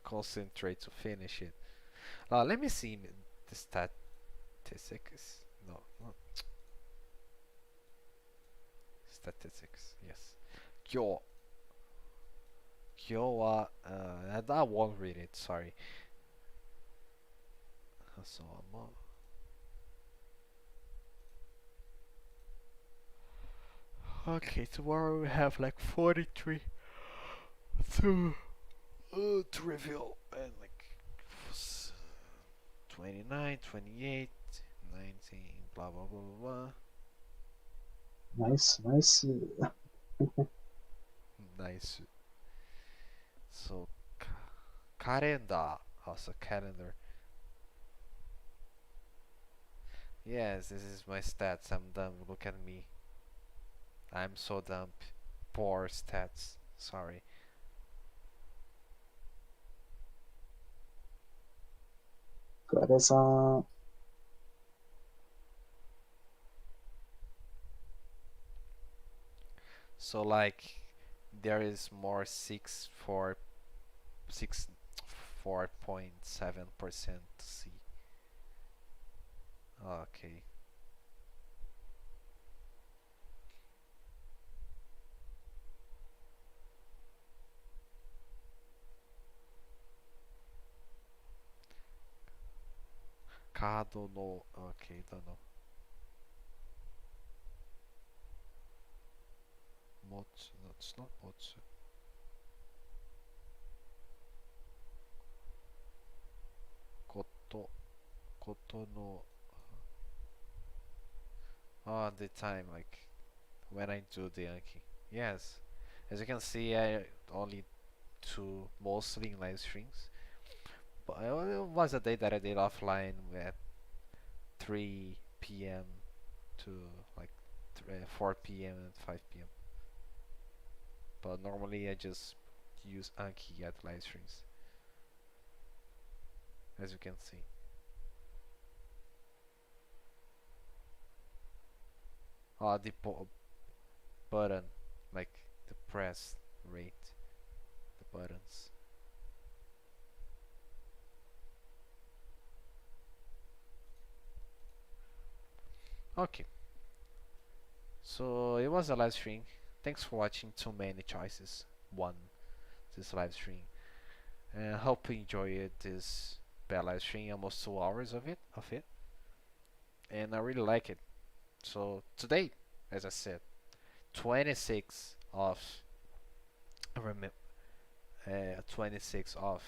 concentrate to finish it. Let me see the statistics. No, not statistics. Yes. 今日は I won't read it. Sorry. So okay, tomorrow we have like 43 to reveal and like 29, 28, 19, blah blah blah blah blah. Nice. Nice. So calendar, also calendar. Yes, this is my stats. I'm dumb. Look at me. I'm so dumb. Poor stats. Sorry. Good. So like there is more 4.7% to see. Okay. Card no. Okay, don't know. Motsu. No, it's not Motsu. Koto no. The time, like when I do the Anki. Yes, as you can see, I only do mostly in live streams. But it was a day that I did offline at 3 p.m. to like 4 p.m. and 5 p.m. But normally I just use Anki at live streams, as you can see. the button, like the press rate, the buttons. Okay, so it was a live stream. Thanks for watching. Too many choices. One this live stream. And I hope you enjoyed this bad live stream. Almost 2 hours of it, and I really like it. So today, as I said, 26 of rem- 26 of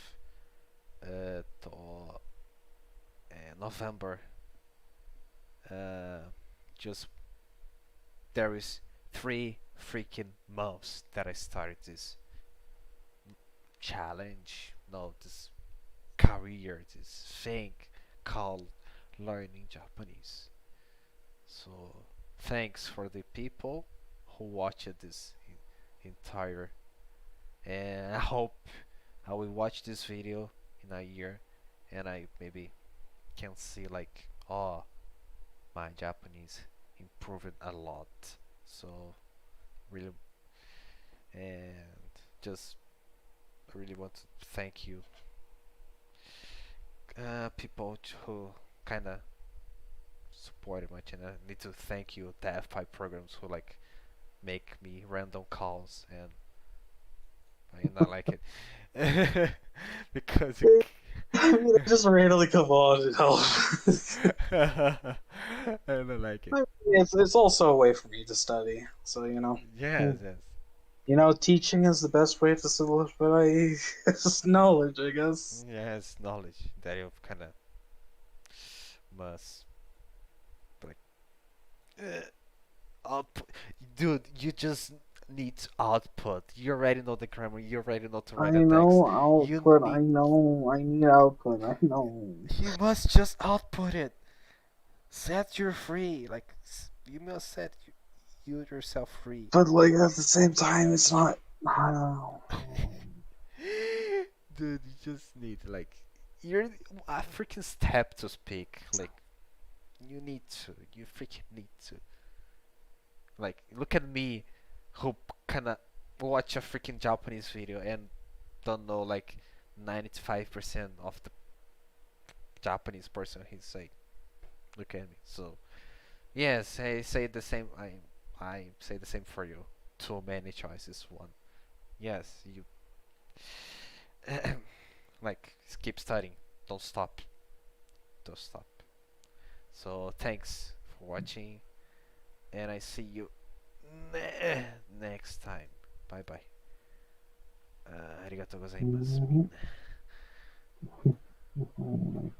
November. Uh, just there is 3 freaking months that I started this challenge. No, this career, this thing called learning Japanese. So thanks for the people who watched this entire, and I hope I will watch this video in a year and I maybe can see like, oh, my Japanese improved a lot. So really, and just I really want to thank you, people who kind of supported my channel. I need to thank you, the F5 programs who like make me random calls, and I not like it because it I mean, I just randomly come on and help. I don't like it. I mean, it's also a way for me to study. So, Yes, yes. Teaching is the best way to solidify knowledge, I guess. Yes, knowledge that you kind of must like output. Dude, you just need output. You already know the grammar. You already know to I write a text. know You output. I need. know. I need output. I know. You must just output it. Set you free. Like you must set you yourself free. But like at the same time, it's not. I don't know. Dude, you just need like you're a freaking step to speak. Like you need to. You freaking need to. Like look at me, who kind of watch a freaking Japanese video and don't know like 95% of the Japanese person he's like. Look at me. So yes, I say the same. I say the same for you. Too many choices. One. Yes, you like keep studying. Don't stop. Don't stop. So thanks for watching, and I see you next time. Bye bye. ありがとうございます。みんな。Mhm.